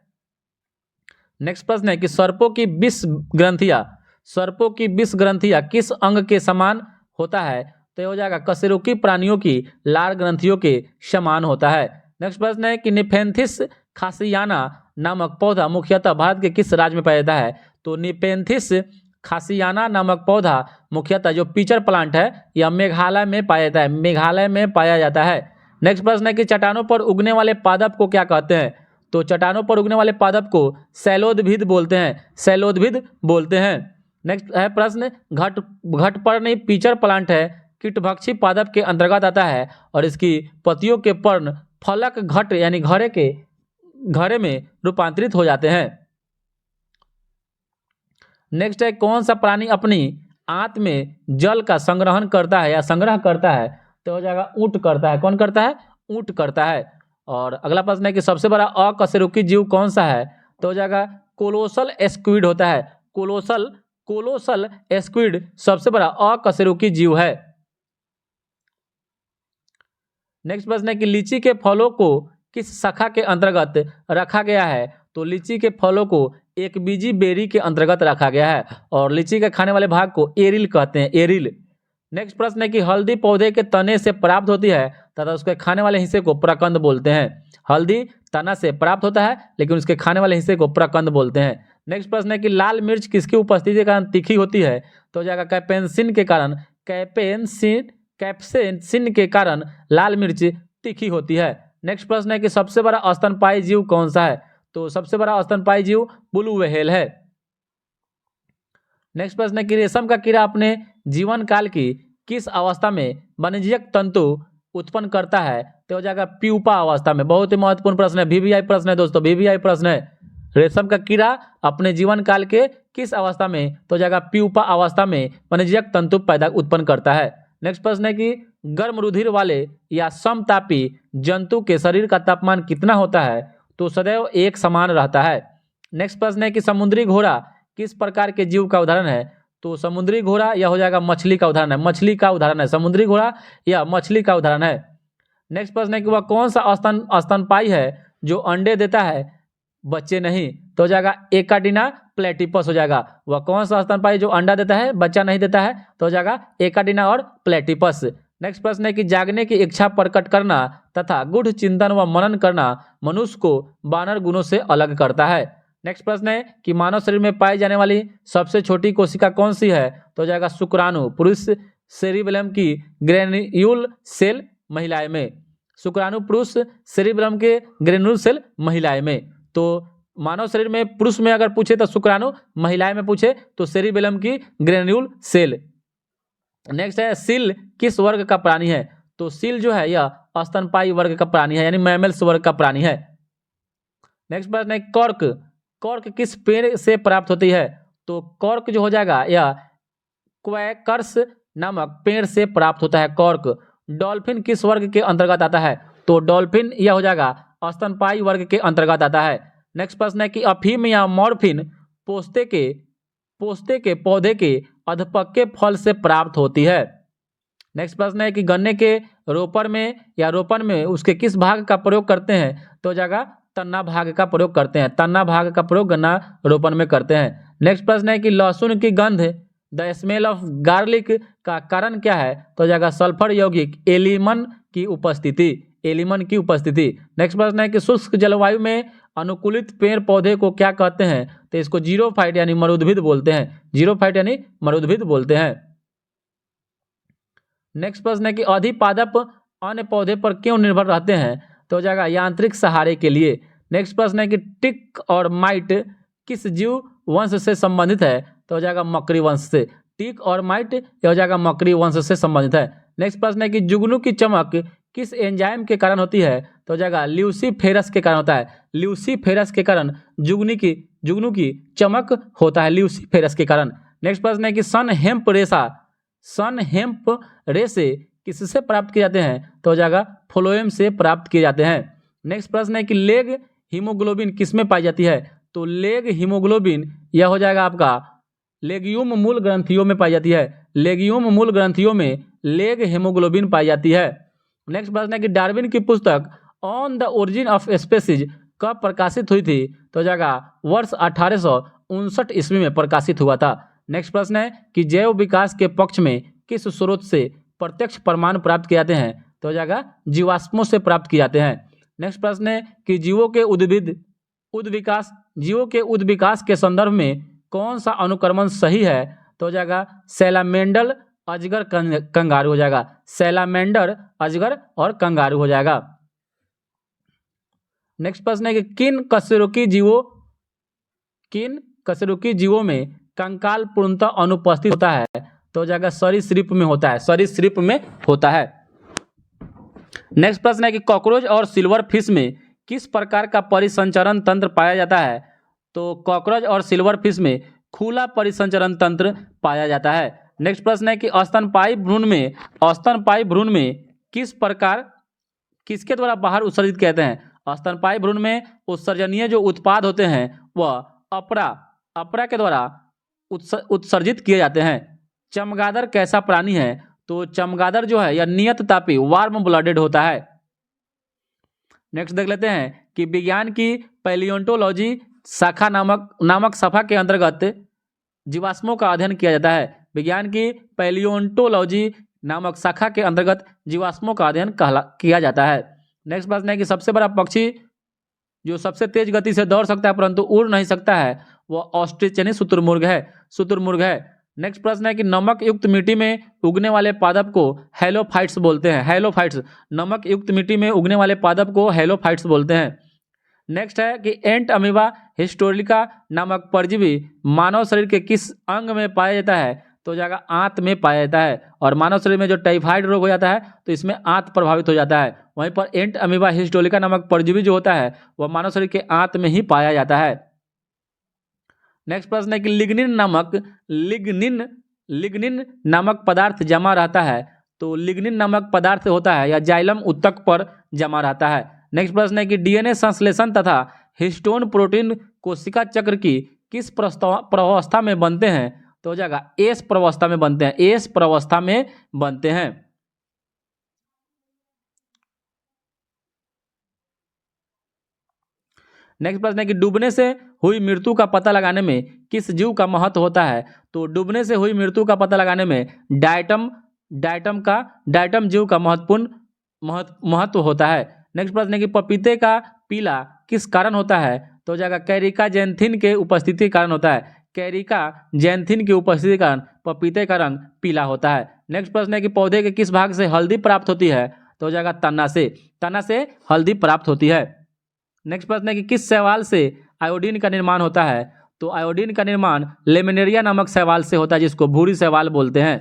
नेक्स्ट प्रश्न है कि सर्पों की विष ग्रंथियां, सर्पों की विष ग्रंथियां किस अंग के समान होता है? तो हो जाएगा कशेरुकी प्राणियों की लार ग्रंथियों के समान होता है। नेक्स्ट प्रश्न है कि निपेंथिस खासियाना नामक पौधा मुख्यतः भारत के किस राज्य में पाया जाता है? तो निपेंथिस खासियाना नामक पौधा मुख्यतः जो पीचर प्लांट है यह मेघालय में पाया जाता है, मेघालय में पाया जाता है। नेक्स्ट प्रश्न है कि चट्टानों पर उगने वाले पादप को क्या कहते हैं? तो चट्टानों पर उगने वाले पादप को शैलोदभिद बोलते हैं, शैलोदभिद बोलते हैं। नेक्स्ट है प्रश्न घटपर्णी पीचर प्लांट है, कीटभक्षी पादप के अंतर्गत आता है और इसकी पत्तियों के पर्ण फलक घट यानी घड़े में रूपांतरित हो जाते हैं। नेक्स्ट है कौन सा प्राणी अपनी आंत में जल का संग्रहण करता है या संग्रह करता है? तो हो जाएगा ऊंट करता है। कौन करता है? ऊंट करता है। और अगला प्रश्न है कि सबसे बड़ा अकशेरुकी जीव कौन सा है? तो हो जाएगा कोलोसल स्क्विड होता है, कोलोसल स्क्विड सबसे बड़ा अकशेरुकी जीव है। नेक्स्ट प्रश्न है कि लीची के फलों को किस शाखा के अंतर्गत रखा गया है? तो लीची के फलों को एक बीजी बेरी के अंतर्गत रखा गया है और लीची के खाने वाले भाग को एरिल कहते हैं, एरिल। नेक्स्ट प्रश्न है कि हल्दी पौधे के तने से प्राप्त होती है तथा उसके खाने वाले हिस्से को प्रकंद बोलते हैं। हल्दी तना से प्राप्त होता है लेकिन उसके खाने वाले हिस्से को प्रकंद बोलते हैं। नेक्स्ट प्रश्न है कि लाल मिर्च किसकी उपस्थिति के कारण तीखी होती है? तो हो जाएगा कैपेंसिन के कारण। कैप्सेसिन के कारण लाल मिर्च तीखी होती है। नेक्स्ट प्रश्न है कि सबसे बड़ा स्तनपायी जीव कौन सा है? तो सबसे बड़ा स्तनपायी जीव ब्लू व्हेल है। नेक्स्ट प्रश्न है कि रेशम का कीड़ा अपने जीवन काल की किस अवस्था में वाणिज्यिक तंतु उत्पन्न करता है? तो हो जाएगा प्यूपा अवस्था में। बहुत ही महत्वपूर्ण प्रश्न है, वीवीआई प्रश्न है दोस्तों, वीवीआई प्रश्न है। रेशम का कीड़ा अपने जीवन काल के किस अवस्था में? तो हो जाएगा प्यूपा अवस्था में वाणिज्यिक तंतु उत्पन्न करता है। नेक्स्ट प्रश्न है कि गर्म रुधिर वाले या समतापी जंतु के शरीर का तापमान कितना होता है? तो सदैव एक समान रहता है। नेक्स्ट प्रश्न है कि समुद्री घोड़ा किस प्रकार के जीव का उदाहरण है? तो समुद्री घोड़ा यह हो जाएगा मछली का उदाहरण है, मछली का उदाहरण है समुद्री घोड़ा या मछली का उदाहरण है। नेक्स्ट प्रश्न है कि वह कौन सा स्तनपायी है जो अंडे देता है बच्चे नहीं? तो हो जाएगा एकाडिना प्लेटिपस हो जाएगा। वह कौन सा स्तनपायी जो अंडा देता है बच्चा नहीं देता है? तो हो जाएगा एकाडिना और प्लेटिपस। नेक्स्ट प्रश्न है कि जागने की इच्छा प्रकट करना तथा गूढ़ चिंतन व मनन करना मनुष्य को वानर गुणों से अलग करता है। नेक्स्ट प्रश्न है कि मानव शरीर में पाई जाने वाली सबसे छोटी कोशिका कौन सी है? तो हो जाएगा शुक्राणु। पुरुष सेरिबेलम की ग्रेन्यूल सेल महिलाएं में। शुक्राणु पुरुष, सेरिबेलम के ग्रेन्यूल सेल महिलाएं में। तो मानव शरीर में पुरुष में अगर पूछे तो शुक्राणु, महिलाएं में पूछे तो सेरिबेलम की ग्रेन्यूल सेल। नेक्स्ट है सील किस वर्ग का प्राणी है? तो सील जो है यह स्तनपायी वर्ग का प्राणी है, यानी मैमल्स वर्ग का प्राणी है। नेक्स्ट प्रश्न है कॉर्क। कॉर्क किस पेड़ से प्राप्त होती है? तो कॉर्क जो हो जाएगा यह क्वैकर्स नामक पेड़ से प्राप्त होता है कॉर्क। डॉल्फिन किस वर्ग के अंतर्गत आता है? तो डॉल्फिन यह हो जाएगा स्तनपायी वर्ग के अंतर्गत आता है। नेक्स्ट प्रश्न है कि अफीम या मॉर्फिन पोस्ते के पौधे के अधपके फल से प्राप्त होती है। नेक्स्ट प्रश्न है कि गन्ने के रोपण में उसके किस भाग का प्रयोग करते हैं? तो हो जाएगा तन्ना भाग का प्रयोग करते हैं। तन्ना भाग का प्रयोग गन्ना रोपण में करते हैं। नेक्स्ट प्रश्न है कि लहसुन की गंध द स्मेल ऑफ गार्लिक का कारण क्या है? तो हो जाएगा सल्फर यौगिक एलिमन की उपस्थिति। नेक्स्ट प्रश्न है कि शुष्क जलवायु में अनुकूलित पेड़ पौधे को क्या कहते हैं? तो इसको जीरोफाइट यानी मरुद्भिद बोलते हैं। नेक्स्ट प्रश्न है कि अधिपादप अन्य पौधे पर क्यों निर्भर रहते हैं? तो हो जाएगा यांत्रिक सहारे के लिए। नेक्स्ट प्रश्न है कि टिक और माइट किस जीव वंश से संबंधित है? तो हो जाएगा मकड़ी वंश से। टिक और माइट यह हो जाएगा मकड़ी वंश से संबंधित है। नेक्स्ट प्रश्न है कि जुगनू की चमक किस एंजाइम के कारण होती है? तो हो जाएगा ल्यूसीफेरस के कारण होता है। ल्यूसीफेरस के कारण जुगनू की चमक होता है, ल्यूसीफेरस के कारण। नेक्स्ट प्रश्न है कि सन हेम्प रेशे किससे प्राप्त किए जाते हैं? तो हो जाएगा फ्लोएम से प्राप्त किए जाते हैं। नेक्स्ट प्रश्न है कि लेग हीमोग्लोबिन किसमें पाई जाती है? तो लेग हीमोग्लोबिन यह हो जाएगा आपका लेगियुम मूल ग्रंथियों में पाई जाती है। लेगियुम मूल ग्रंथियों में लेग हीमोग्लोबिन पाई जाती है। नेक्स्ट प्रश्न है कि डार्विन की पुस्तक on the origin of species कब प्रकाशित हुई थी? तो हो जाएगा वर्ष 1859 ईस्वी में प्रकाशित हुआ था। नेक्स्ट प्रश्न है कि जैव विकास के पक्ष में किस स्रोत से प्रत्यक्ष प्रमाण प्राप्त किए जाते हैं? तो हो जाएगा जीवाश्मों से प्राप्त किए जाते हैं। नेक्स्ट प्रश्न है कि जीवों के उद विकास के संदर्भ में कौन सा अनुक्रमण सही है? तो हो जाएगा सैलामेंडर, अजगर, कंगारू हो जाएगा। सैलामेंडर, अजगर और कंगारू हो जाएगा। नेक्स्ट प्रश्न है कि किन कशेरुकी जीवों में कंकाल पूर्णतः अनुपस्थित होता है? तो हो जाएगा सरीसृप में होता है। नेक्स्ट प्रश्न है कि कॉकरोच और सिल्वर फिश में किस प्रकार का परिसंचरण तंत्र पाया जाता है? तो कॉकरोच और सिल्वर फिश में खुला परिसंचरण तंत्र पाया जाता है। नेक्स्ट प्रश्न है कि स्तनपायी भ्रूण में किसके द्वारा बाहर उत्सर्जित किए जाते हैं? स्तनपायी भ्रूण में उत्सर्जनीय जो उत्पाद होते हैं वह अपरा के द्वारा उत्सर्जित किए जाते हैं। चमगादड़ कैसा प्राणी है? तो चमगादड़ जो है यह नियत तापी वार्म ब्लडेड होता है। नेक्स्ट देख लेते हैं कि विज्ञान की पैलियोंटोलॉजी शाखा नामक शाखा के अंतर्गत जीवाश्मों का अध्ययन किया जाता है। विज्ञान की पैलियोंटोलॉजी नामक शाखा के अंतर्गत जीवाश्मों का अध्ययन किया जाता है। नेक्स्ट प्रश्न है कि सबसे बड़ा पक्षी जो सबसे तेज गति से दौड़ सकता है परंतु उड़ नहीं सकता है वह ऑस्ट्रिच यानी शुतुरमुर्ग है। नेक्स्ट प्रश्न है कि नमक युक्त मिट्टी में उगने वाले पादप को हेलोफाइट्स बोलते हैं। हेलोफाइट्स, नमक युक्त मिट्टी में उगने वाले पादप को हेलोफाइट्स बोलते हैं। नेक्स्ट है कि एंट अमीबा हिस्टोरिका नामक परजीवी मानव शरीर के किस अंग में पाया जाता है? तो जाएगा आंत में पाया जाता है। और मानव शरीर में जो टाइफाइड रोग हो जाता है तो इसमें आंत प्रभावित हो जाता है। वहीं पर एंट अमीबा हिस्टोरिका नामक परजीवी जो होता है वह मानव शरीर के आंत में ही पाया जाता है। नेक्स्ट प्रश्न है कि लिग्निन नामक पदार्थ जमा रहता है। तो लिग्निन नामक पदार्थ होता है या जाइलम ऊतक पर जमा रहता है। नेक्स्ट प्रश्न है कि डीएनए संश्लेषण तथा हिस्टोन प्रोटीन कोशिका चक्र की किस प्रवस्था में बनते हैं? तो हो जाएगा एस प्रवस्था में बनते हैं। एस प्रवस्था में बनते हैं। नेक्स्ट प्रश्न है कि डूबने से हुई मृत्यु का पता लगाने में किस जीव का महत्व होता है? तो डूबने से हुई मृत्यु का पता लगाने में डायटम जीव का महत्व होता है। नेक्स्ट प्रश्न है कि पपीते का पीला किस कारण होता है? तो हो जाएगा कैरिका जैंथिन के उपस्थिति के कारण होता है। कैरिका जैंथिन की उपस्थिति के कारण पपीते का रंग पीला होता है। नेक्स्ट प्रश्न है कि पौधे के किस भाग से हल्दी प्राप्त होती है? तो हो जाएगा तना से हल्दी प्राप्त होती है। नेक्स्ट प्रश्न है कि किस शैवाल से आयोडीन का निर्माण होता है? तो आयोडीन का निर्माण लेमिनेरिया नामक शैवाल से होता है जिसको भूरी शैवाल बोलते हैं।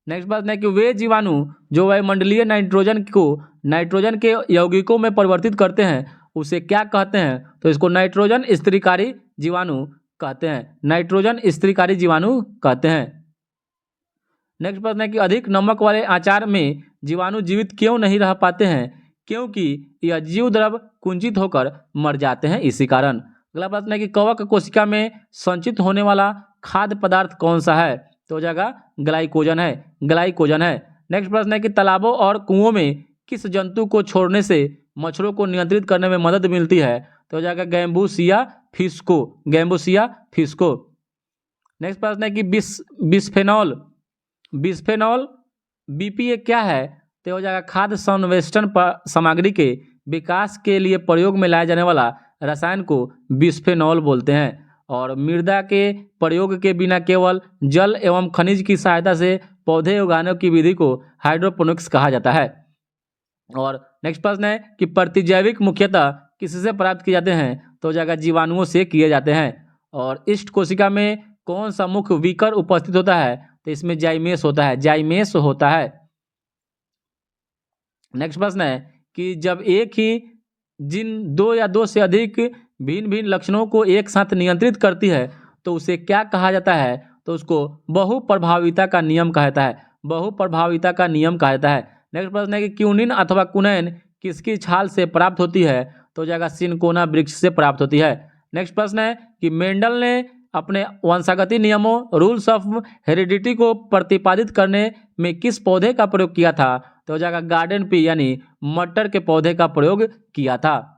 नेक्स्ट प्रश्न है कि वे जीवाणु जो वायुमंडलीय नाइट्रोजन के यौगिकों में परिवर्तित करते हैं उसे क्या कहते हैं? तो इसको नाइट्रोजन स्थिरीकारी जीवाणु कहते हैं। नेक्स्ट प्रश्न है कि अधिक नमक वाले आचार में जीवाणु जीवित क्यों नहीं रह पाते हैं? क्योंकि यह जीव द्रव कुंचित होकर मर जाते हैं, इसी कारण। अगला प्रश्न है कि कवक कोशिका में संचित होने वाला खाद्य पदार्थ कौन सा है? तो हो जाएगा ग्लाइकोजन है। नेक्स्ट प्रश्न है कि तालाबों और कुओं में किस जंतु को छोड़ने से मच्छरों को नियंत्रित करने में मदद मिलती है? तो हो जाएगा गैम्बूसिया फिस्को। नेक्स्ट प्रश्न है कि बिस्फेनॉल बीपीए क्या है? तो हो जाएगा खाद्य संवेष्टन सामग्री के विकास के लिए प्रयोग में लाया जाने वाला रसायन को बिस्फेनॉल बोलते हैं। और मृदा के प्रयोग के बिना केवल जल एवं खनिज की सहायता से पौधे उगाने की विधि को हाइड्रोपोनिक्स कहा जाता है। और नेक्स्ट प्रश्न है कि प्रतिजैविक मुख्यतः किससे प्राप्त किए जाते हैं? तो हो जाएगा जीवाणुओं से किए जाते हैं। और इष्ट कोशिका में कौन सा मुख्य विकर उपस्थित होता है? तो इसमें जाइमेस होता है। नेक्स्ट प्रश्न है कि जब एक ही जिन दो या दो से अधिक भिन्न भिन्न लक्षणों को एक साथ नियंत्रित करती है तो उसे क्या कहा जाता है? तो उसको बहुप्रभाविता का नियम कहा जाता है। नेक्स्ट प्रश्न है कि क्यूनिन अथवा कुनैन किसकी छाल से प्राप्त होती है? तो हो जाएगा सिनकोना वृक्ष से प्राप्त होती है। नेक्स्ट प्रश्न है कि मेंडल ने अपने वंशागति नियमों रूल्स ऑफ हेरिडिटी को प्रतिपादित करने में किस पौधे का प्रयोग किया था? तो हो जाएगा गार्डन पी यानी मटर के पौधे का प्रयोग किया था।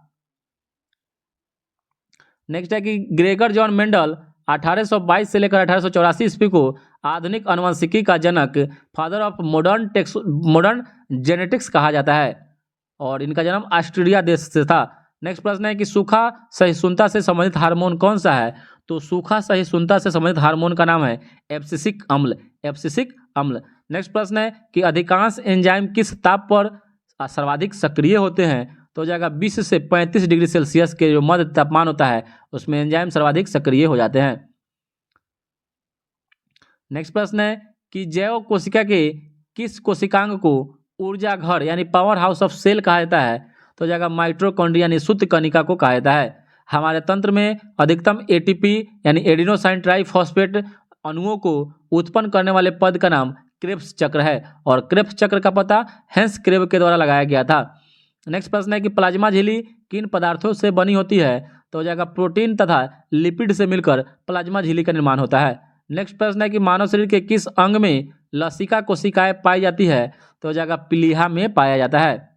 नेक्स्ट है कि ग्रेगर जॉन मेंडल 1822 से लेकर 1884 ईस्वी को आधुनिक आनुवंशिकी का जनक फादर ऑफ मॉडर्न जेनेटिक्स कहा जाता है और इनका जन्म ऑस्ट्रेलिया देश से था। नेक्स्ट प्रश्न है कि सूखा सहिष्णुता से संबंधित हार्मोन कौन सा है? तो सूखा सहिष्णुता से संबंधित हार्मोन का नाम है एब्सिसिक अम्ल। नेक्स्ट प्रश्न है कि अधिकांश एंजाइम किस ताप पर सर्वाधिक सक्रिय होते हैं? तो हो जाएगा 20 से 35 डिग्री सेल्सियस के जो मध्य तापमान होता है उसमें एंजाइम सर्वाधिक सक्रिय हो जाते हैं। नेक्स्ट प्रश्न है कि जैव कोशिका के किस कोशिकांग को ऊर्जा घर यानी पावर हाउस ऑफ सेल कहा जाता है? तो हो जाएगा माइटोकॉन्ड्रिया यानी सूत्र कणिका को कहा जाता है। हमारे तंत्र में अधिकतम एटीपी यानी एडिनोसाइन ट्राइफॉस्फेट अणुओं को उत्पन्न करने वाले पद का नाम क्रेब्स चक्र है और क्रेब्स चक्र का पता हेंस क्रेब के द्वारा लगाया गया था। नेक्स्ट प्रश्न है कि प्लाज्मा झिल्ली किन पदार्थों से बनी होती है? तो हो जाएगा प्रोटीन तथा लिपिड से मिलकर प्लाज्मा झिल्ली का निर्माण होता है। नेक्स्ट प्रश्न है कि मानव शरीर के किस अंग में लसिका कोशिकाएं पाई जाती है? तो हो जाएगा प्लीहा में पाया जाता है।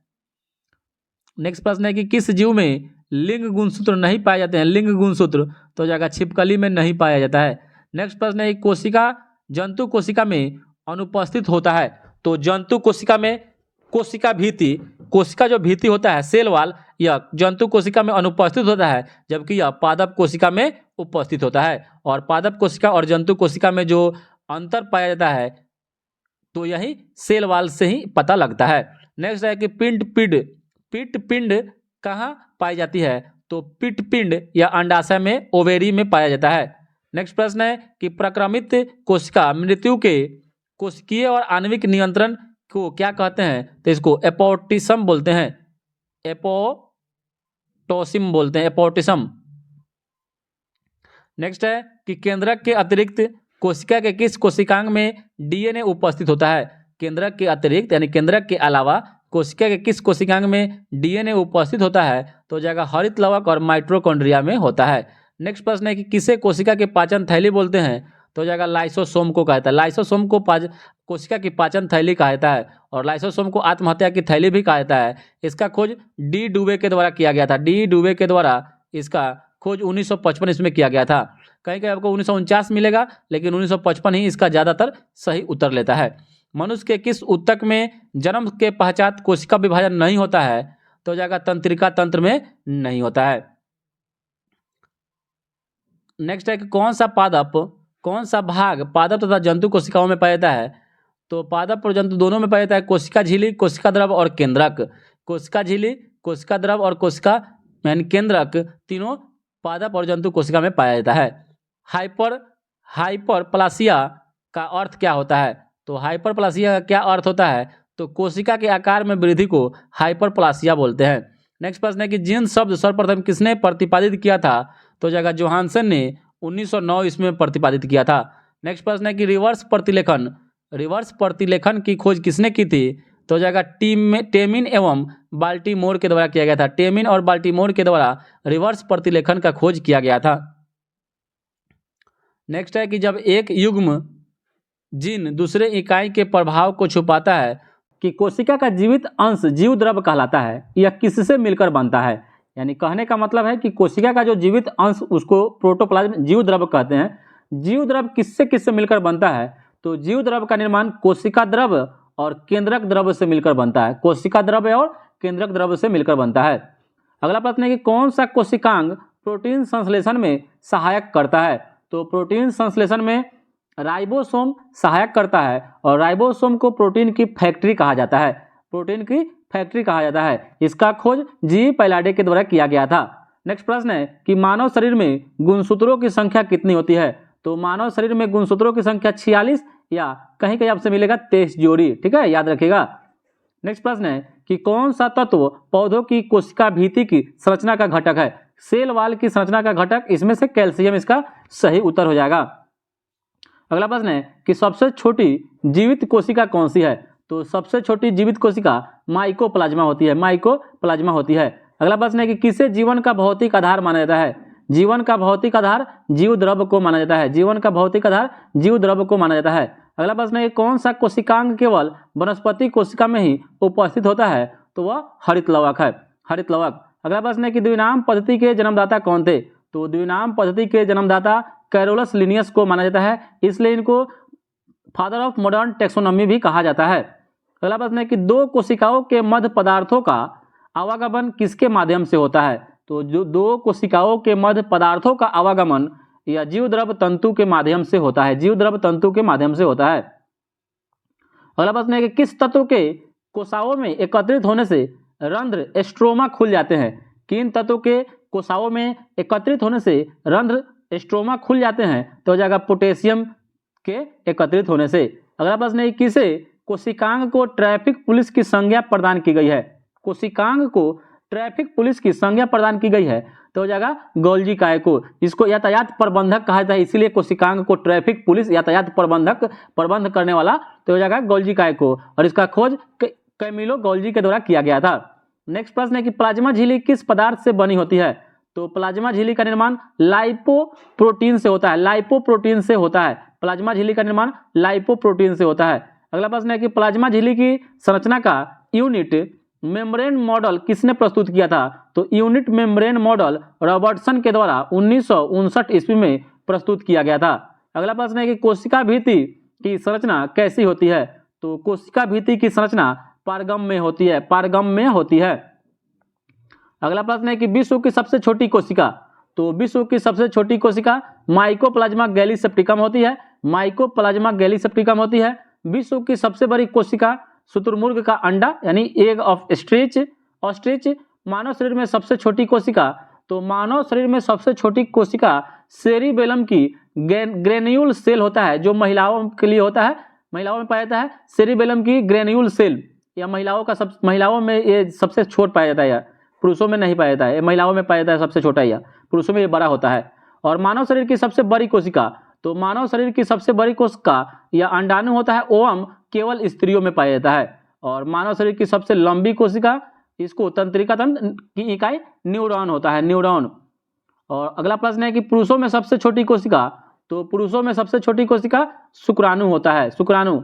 नेक्स्ट प्रश्न है कि किस जीव में लिंग गुणसूत्र नहीं पाए जाते हैं? लिंग गुणसूत्र तो हो जाएगा छिपकली में नहीं पाया जाता है। नेक्स्ट प्रश्न है कोशिका जंतु कोशिका में अनुपस्थित होता है। तो जंतु कोशिका में कोशिका भीति, कोशिका जो भीति होता है सेल वाल, यह जंतु कोशिका में अनुपस्थित होता है, जबकि यह पादप कोशिका में उपस्थित होता है। और पादप कोशिका और जंतु कोशिका में जो अंतर पाया जाता है तो यही सेल वाल से ही पता लगता है। नेक्स्ट है कि पिट पिंड कहाँ पाई जाती है। तो पिट पिंड या अंडाशय में, ओवेरी में पाया जाता है। नेक्स्ट प्रश्न है कि प्रक्रमित कोशिका मृत्यु के कोशिकीय और आणविक नियंत्रण को क्या कहते हैं। तो इसको एपोप्टोसिस बोलते हैं, एपोप्टोसिस। नेक्स्ट है कि केंद्रक के अतिरिक्त कोशिका के किस कोशिकांग में डीएनए उपस्थित होता है। केंद्रक के अतिरिक्त यानी केंद्रक के अलावा कोशिका के किस कोशिकांग में डीएनए उपस्थित होता है। तो जगह हरित लवक और माइटोकॉन्ड्रिया में होता है। नेक्स्ट प्रश्न है कि किसे कोशिका की पाचन थैली बोलते हैं। तो जगह लाइसोसोम को कहता है। लाइसोसोम को कोशिका की पाचन थैली कहा जाता है और लाइसोसोम को आत्महत्या की थैली भी कहा जाता है। इसका खोज डी डुबे के द्वारा किया गया था। डी डुबे के द्वारा इसका खोज 1955 इसमें किया गया था। कहीं कहीं आपको 1949 मिलेगा, लेकिन 1955 ही इसका ज़्यादातर सही उत्तर लेता है। मनुष्य के किस ऊतक में जन्म के पश्चात कोशिका विभाजन नहीं होता है। तो जगह तंत्रिका तंत्र में नहीं होता है। नेक्स्ट है कि कौन सा भाग पादप तथा जंतु कोशिकाओं में पाया जाता है। तो पादप और जंतु दोनों में पाया जाता है। कोशिका झिल्ली, कोशिका द्रव और केंद्रक। कोशिका झिल्ली, कोशिका द्रव और कोशिका यानी केंद्रक तीनों पादप और जंतु कोशिका में पाया जाता है। हाइपरप्लासिया का अर्थ क्या होता है। तो हाइपरप्लासिया का क्या अर्थ होता है। तो कोशिका के आकार में वृद्धि को हाइपरप्लासिया बोलते हैं। नेक्स्ट प्रश्न है कि जीन शब्द सर्वप्रथम किसने प्रतिपादित किया था। तो जगह जोहानसन ने 1909 इसमें प्रतिपादित किया था। नेक्स्ट प्रश्न है कि रिवर्स प्रतिलेखन की खोज किसने की थी। तो जगह टेमिन एवं बाल्टीमोर के द्वारा किया गया था। टेमिन और बाल्टीमोर के द्वारा रिवर्स प्रतिलेखन का खोज किया गया था। नेक्स्ट है कि जब एक युग्म जीन दूसरे इकाई के प्रभाव को छुपाता है कि कोशिका का जीवित अंश जीव द्रव कहलाता है, यह किससे मिलकर बनता है। यानी कहने का मतलब है कि कोशिका का जो जीवित अंश उसको प्रोटोप्लाज्म जीव द्रव कहते हैं। जीव द्रव किससे मिलकर बनता है। तो जीव द्रव का निर्माण कोशिका द्रव और केंद्रक द्रव से मिलकर बनता है। कोशिका द्रव और केंद्रक द्रव से मिलकर बनता है। अगला प्रश्न है कि कौन सा कोशिकांग प्रोटीन संश्लेषण में सहायक करता है। तो प्रोटीन संश्लेषण में राइबोसोम सहायक करता है और राइबोसोम को प्रोटीन की फैक्ट्री कहा जाता है। प्रोटीन की फैक्ट्री कहा जाता है। इसका खोज जी पैलाडे के द्वारा किया गया था। नेक्स्ट प्रश्न है कि मानव शरीर में गुणसूत्रों की संख्या कितनी होती है। तो मानव शरीर में गुणसूत्रों की संख्या 46 या कहीं कहीं आपसे मिलेगा 23 जोड़ी। ठीक है, याद रखिएगा। नेक्स्ट प्रश्न है कि कौन सा तत्व पौधों की कोशिका भीति की संरचना का घटक है। सेल वाल की संरचना का घटक, इसमें से कैल्शियम इसका सही उत्तर हो जाएगा। अगला प्रश्न है कि सबसे छोटी जीवित कोशिका कौन सी है। तो सबसे छोटी जीवित कोशिका माइकोप्लाज्मा होती है। माइकोप्लाज्मा होती है। अगला प्रश्न है कि किसे जीवन का भौतिक आधार माना जाता है। जीवन का भौतिक आधार जीव द्रव को माना जाता है। जीवन का भौतिक आधार जीव द्रव को माना जाता है। अगला प्रश्न है कि कौन सा कोशिकांग केवल वनस्पति कोशिका में ही उपस्थित होता है। तो वह हरित लवक है, हरित लवक। अगला प्रश्न है कि द्विनाम पद्धति के जन्मदाता कौन थे। तो द्विनाम पद्धति के जन्मदाता कैरोलस लिनियस को माना जाता है, इसलिए इनको फादर ऑफ मॉडर्न टेक्सोनॉमी भी कहा जाता है। अगला प्रश्न है कि दो कोशिकाओं के मध्य पदार्थों का आवागमन किसके माध्यम से होता है। तो जो दो कोशिकाओं के मध्य पदार्थों का आवागमन या जीव द्रव तंतु के माध्यम से होता है। जीव द्रव तंतु के माध्यम से होता है। अगला प्रश्न है कि किस तत्व के कोशिकाओं में एकत्रित होने से रंध्र स्ट्रोमा खुल जाते हैं। किन तत्व के कोशिकाओं में एकत्रित होने से रंध्र स्ट्रोमा खुल जाते हैं। तो हो जाएगा पोटेशियम के एकत्रित होने से। अगला प्रश्न है किसे कोशिकांग को ट्रैफिक पुलिस की संज्ञा प्रदान की गई है। कोशिकांग को ट्रैफिक पुलिस की संज्ञा प्रदान की गई है तो हो जाएगा गोल्जी काय को। इसको यातायात प्रबंधक कहा जाता है, इसीलिए कोशिकांग को ट्रैफिक पुलिस यातायात प्रबंध करने वाला तो हो जाएगा गोल्जी काय को। और इसका खोज कैमिलो गोल्जी के द्वारा किया गया था। नेक्स्ट प्रश्न है कि प्लाज्मा झिल्ली किस पदार्थ से बनी होती है। तो प्लाज्मा झिल्ली का निर्माण लाइपोप्रोटीन से होता है। लाइपोप्रोटीन से होता है। प्लाज्मा झिल्ली का निर्माण लाइपोप्रोटीन से होता है। अगला प्रश्न है कि प्लाज्मा झिल्ली की संरचना का यूनिट मेम्ब्रेन मॉडल किसने प्रस्तुत किया था। तो यूनिट मेम्ब्रेन मॉडल रॉबर्टसन के द्वारा 1959 ईस्वी में प्रस्तुत किया गया था। अगला प्रश्न है कि कोशिका भित्ति की संरचना कैसी होती है? तो कोशिका भित्ति की संरचना पारगम्य में होती है, पारगम्य होती है। अगला प्रश्न है कि विश्व की सबसे छोटी कोशिका, तो विश्व की सबसे छोटी कोशिका माइकोप्लाज्मा गैलीसेप्टिकम होती है, माइकोप्लाज्मा गैलीसेप्टिकम होती है। विश्व की सबसे बड़ी कोशिका शुतुरमुर्ग का अंडा यानी एग ऑफ ऑस्ट्रिच। मानव शरीर में सबसे छोटी कोशिका, तो मानव शरीर में सबसे छोटी कोशिका सेरिबेलम की ग्रेन्यूल सेल होता है, जो महिलाओं के लिए होता है, महिलाओं में पाया जाता है। सेरिबेलम की ग्रेन्यूल सेल या महिलाओं में ये सबसे छोट पाया जाता है, पुरुषों में नहीं पाया जाता है, महिलाओं में पाया जाता है सबसे छोटा, या पुरुषों में ये बड़ा होता है। और मानव शरीर की सबसे बड़ी कोशिका, तो मानव शरीर की सबसे बड़ी कोशिका या अंडाणु होता है, ओवम केवल स्त्रियों में पाया जाता है। और मानव शरीर की सबसे लंबी कोशिका, इसको तंत्रिका तंत्र की इकाई न्यूरॉन होता है, न्यूरॉन। और अगला प्रश्न है कि पुरुषों में सबसे छोटी कोशिका, तो पुरुषों में सबसे छोटी कोशिका शुक्राणु होता है, शुक्राणु।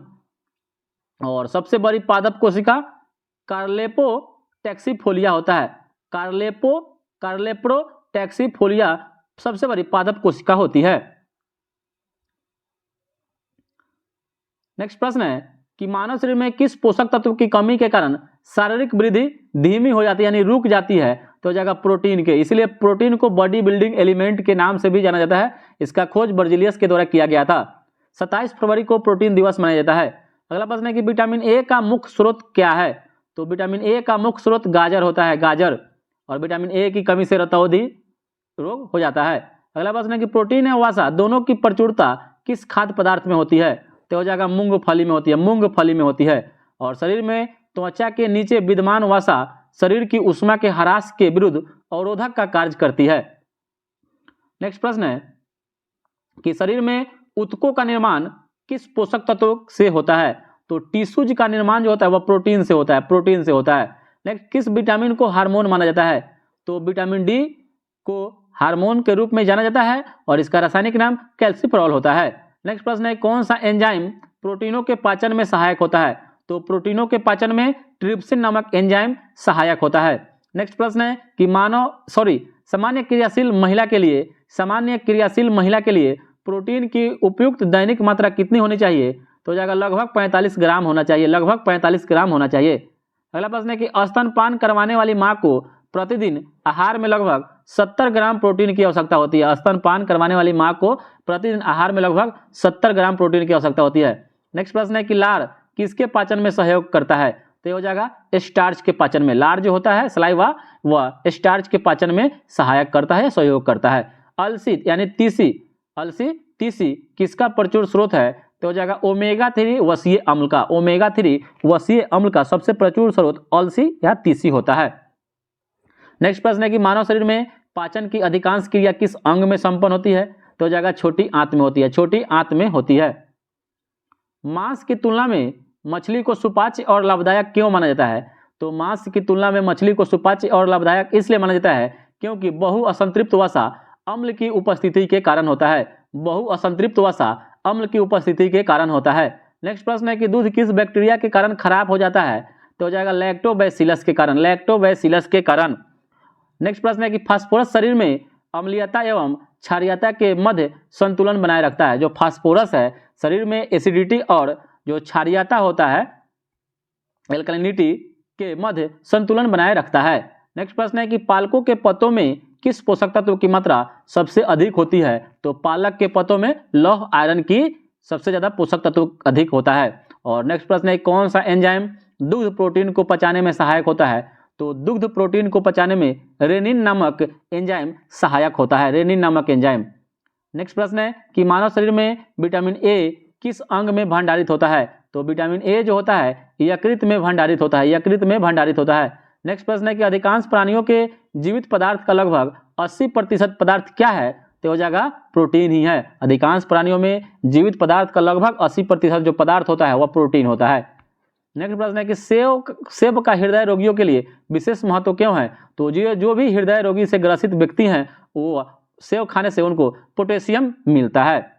और सबसे बड़ी पादप कोशिका कार्लेपोटैक्सीफोलिया होता है, कार्लेप्रोटैक्सीफोलिया सबसे बड़ी पादप कोशिका होती है। नेक्स्ट प्रश्न है कि मानव शरीर में किस पोषक तत्व की कमी के कारण शारीरिक वृद्धि धीमी हो जाती है यानी रुक जाती है? तो हो जाएगा प्रोटीन के। इसलिए प्रोटीन को बॉडी बिल्डिंग एलिमेंट के नाम से भी जाना जाता है। इसका खोज बर्जिलियस के द्वारा किया गया था। 27 फरवरी को प्रोटीन दिवस मनाया जाता है। अगला प्रश्न है कि विटामिन ए का मुख्य स्रोत क्या है? तो विटामिन ए का मुख्य स्रोत गाजर होता है, गाजर। और विटामिन ए की कमी से रतौंधी रोग हो जाता है। अगला प्रश्न है कि प्रोटीन और वसा दोनों की प्रचुरता किस खाद्य पदार्थ में होती है? तो हो जाएगा मूंगफली में होती है, मूंगफली में होती है। और शरीर में त्वचा के नीचे विद्यमान वसा शरीर की उष्मा के ह्रास के विरुद्ध अवरोधक का कार्य करती है। नेक्स्ट प्रश्न है कि शरीर में ऊतकों का निर्माण किस पोषक तत्व से होता है? तो टिश्यूज का निर्माण जो होता है वह प्रोटीन से होता है, प्रोटीन से होता है। नेक्स्ट, किस विटामिन को हार्मोन माना जाता है? तो विटामिन डी को हार्मोन के रूप में जाना जाता है और इसका रासायनिक नाम कैल्सिफेरॉल होता है। नेक्स्ट प्रश्न है कौन सा एंजाइम प्रोटीनों के पाचन में सहायक होता है? तो प्रोटीनों के पाचन में ट्रिप्सिन नामक एंजाइम सहायक होता है। नेक्स्ट प्रश्न है कि सामान्य क्रियाशील महिला के लिए प्रोटीन की उपयुक्त दैनिक मात्रा कितनी होनी चाहिए? तो हो जाएगा लगभग 45 ग्राम होना चाहिए, लगभग 45 ग्राम होना चाहिए। अगला प्रश्न है कि स्तनपान करवाने वाली माँ को प्रतिदिन आहार में लगभग 70 ग्राम प्रोटीन की आवश्यकता होती है। स्तनपान करवाने वाली माँ को प्रतिदिन आहार में लगभग 70 ग्राम प्रोटीन की आवश्यकता होती है। नेक्स्ट प्रश्न है कि लार किसके पाचन में सहयोग करता है? तो हो जाएगा स्टार्च के पाचन में। लार जो होता है सलाइवा वह स्टार्च के पाचन में सहायक करता है, सहयोग करता है। अलसी यानी तीसी किसका प्रचुर स्रोत है? तो हो जाएगा ओमेगा 3 वसीय अम्ल का। ओमेगा 3 वसीय अम्ल का सबसे प्रचुर स्रोत अलसी या तीसी होता है। नेक्स्ट प्रश्न है कि मानव शरीर में पाचन की अधिकांश क्रिया किस अंग में संपन्न होती है? तो हो जाएगा छोटी आंत में होती है, छोटी आंत में होती है। मांस की तुलना में मछली को सुपाच्य और लाभदायक क्यों माना जाता है? तो मांस की तुलना में मछली को सुपाच्य और लाभदायक इसलिए माना जाता है क्योंकि बहु असंतृप्त वसा अम्ल की उपस्थिति के कारण होता है। बहु असंतृप्त वसा अम्ल की उपस्थिति के कारण होता है। नेक्स्ट प्रश्न है कि दूध किस बैक्टीरिया के कारण खराब हो जाता है? तो हो जाएगा लैक्टोबैसिलस के कारण, लैक्टोबैसिलस के कारण। नेक्स्ट प्रश्न है कि फास्फोरस शरीर में अम्लीयता एवं क्षारीयता के मध्य संतुलन बनाए रखता है। जो फास्फोरस है शरीर में एसिडिटी और जो क्षारीयता होता है एल्कलिनिटी के मध्य संतुलन बनाए रखता है। नेक्स्ट प्रश्न है कि पालकों के पत्तों में किस पोषक तत्व की मात्रा सबसे अधिक होती है? तो पालक के पत्तों में लौह आयरन की सबसे ज्यादा पोषक तत्व अधिक होता है। और नेक्स्ट प्रश्न है कौन सा एंजाइम दुग्ध प्रोटीन को पचाने में सहायक होता है? तो दुग्ध प्रोटीन को पचाने में रेनिन नामक एंजाइम सहायक होता है, रेनिन नामक एंजाइम। नेक्स्ट प्रश्न है कि मानव शरीर में विटामिन ए किस अंग में भंडारित होता है? तो विटामिन ए जो होता है यकृत में भंडारित होता है, यकृत में भंडारित होता है। नेक्स्ट प्रश्न है कि अधिकांश प्राणियों के जीवित पदार्थ का लगभग 80% पदार्थ क्या है? तो हो जाएगा प्रोटीन ही है। अधिकांश प्राणियों में जीवित पदार्थ का लगभग 80% जो पदार्थ होता है वह प्रोटीन होता है। नेक्स्ट प्रश्न है कि सेब का हृदय रोगियों के लिए विशेष महत्व क्यों है? तो जो भी हृदय रोगी से ग्रसित व्यक्ति हैं वो सेब खाने से उनको पोटेशियम मिलता है।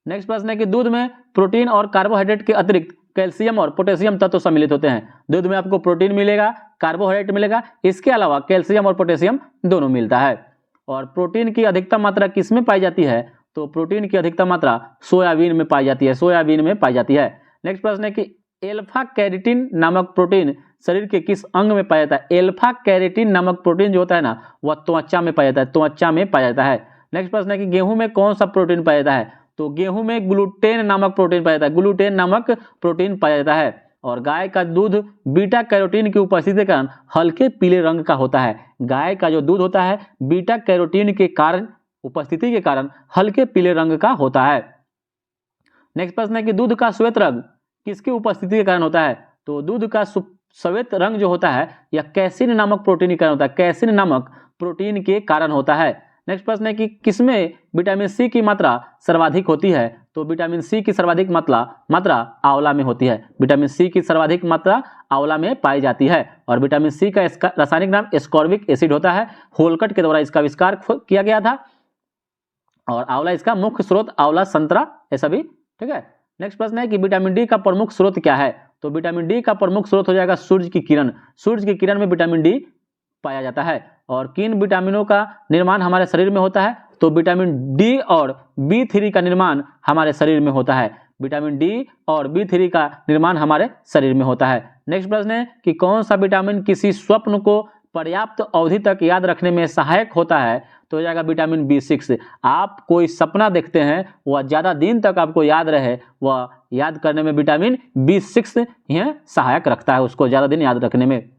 नेक्स्ट प्रश्न है कि दूध में प्रोटीन और कार्बोहाइड्रेट के अतिरिक्त कैल्शियम और पोटेशियम तत्व सम्मिलित होते हैं। दूध में आपको प्रोटीन मिलेगा, कार्बोहाइड्रेट मिलेगा, इसके अलावा कैल्शियम और पोटेशियम दोनों मिलता है। और प्रोटीन की अधिकतम मात्रा किसमें पाई जाती है? तो प्रोटीन की अधिकतम मात्रा सोयाबीन में पाई जाती है, सोयाबीन में पाई जाती है। नेक्स्ट प्रश्न है कि एल्फा कैरोटीन नामक प्रोटीन शरीर के किस अंग में पाया जाता है? एल्फा कैरोटीन नामक प्रोटीन जो होता है ना वह त्वचा में पाया जाता है, त्वचा में पाया जाता है। नेक्स्ट प्रश्न है कि गेहूं में कौन सा प्रोटीन पाया जाता है? तो गेहूं में ग्लूटेन नामक प्रोटीन पाया जाता है, ग्लूटेन नामक प्रोटीन पाया जाता है। और गाय का दूध बीटा कैरोटीन की उपस्थिति के कारण हल्के पीले रंग का होता है। गाय का जो दूध होता है बीटा कैरोटीन के कारण उपस्थिति के कारण हल्के पीले रंग का होता है। नेक्स्ट प्रश्न है कि दूध का श्वेत रंग किसकी उपस्थिति के कारण होता है? तो दूध का श्वेत रंग जो होता है यह कैसिन नामक प्रोटीन के कारण होता है, कैसिन नामक प्रोटीन के कारण होता है। नेक्स्ट प्रश्न है कि किसमें विटामिन सी की मात्रा सर्वाधिक होती है? तो विटामिन सी की सर्वाधिक मात्रा आंवला में होती है, विटामिन सी की सर्वाधिक मात्रा आंवला में पाई जाती है। और विटामिन सी का इसका रासायनिक नाम एस्कॉर्बिक एसिड होता है, होलकट के द्वारा इसका आविष्कार किया गया था। और आंवला इसका मुख्य स्रोत आंवला, संतरा, ये सभी, ठीक है। नेक्स्ट प्रश्न है कि विटामिन डी का प्रमुख स्रोत क्या है? तो विटामिन डी का प्रमुख स्रोत हो जाएगा सूर्य की किरण, सूर्य की किरण में विटामिन डी पाया जाता है। और किन विटामिनों का निर्माण हमारे शरीर में होता है? तो विटामिन डी और B3 का निर्माण हमारे शरीर में होता है, विटामिन डी और B3 का निर्माण हमारे शरीर में होता है। नेक्स्ट प्रश्न है कि कौन सा विटामिन किसी स्वप्न को पर्याप्त अवधि तक याद रखने में सहायक होता है? तो हो जाएगा विटामिन B6। आप कोई सपना देखते हैं वह ज़्यादा दिन तक आपको याद रहे, वह याद करने में विटामिन B6 यह सहायक रखता है, उसको ज़्यादा दिन याद रखने में।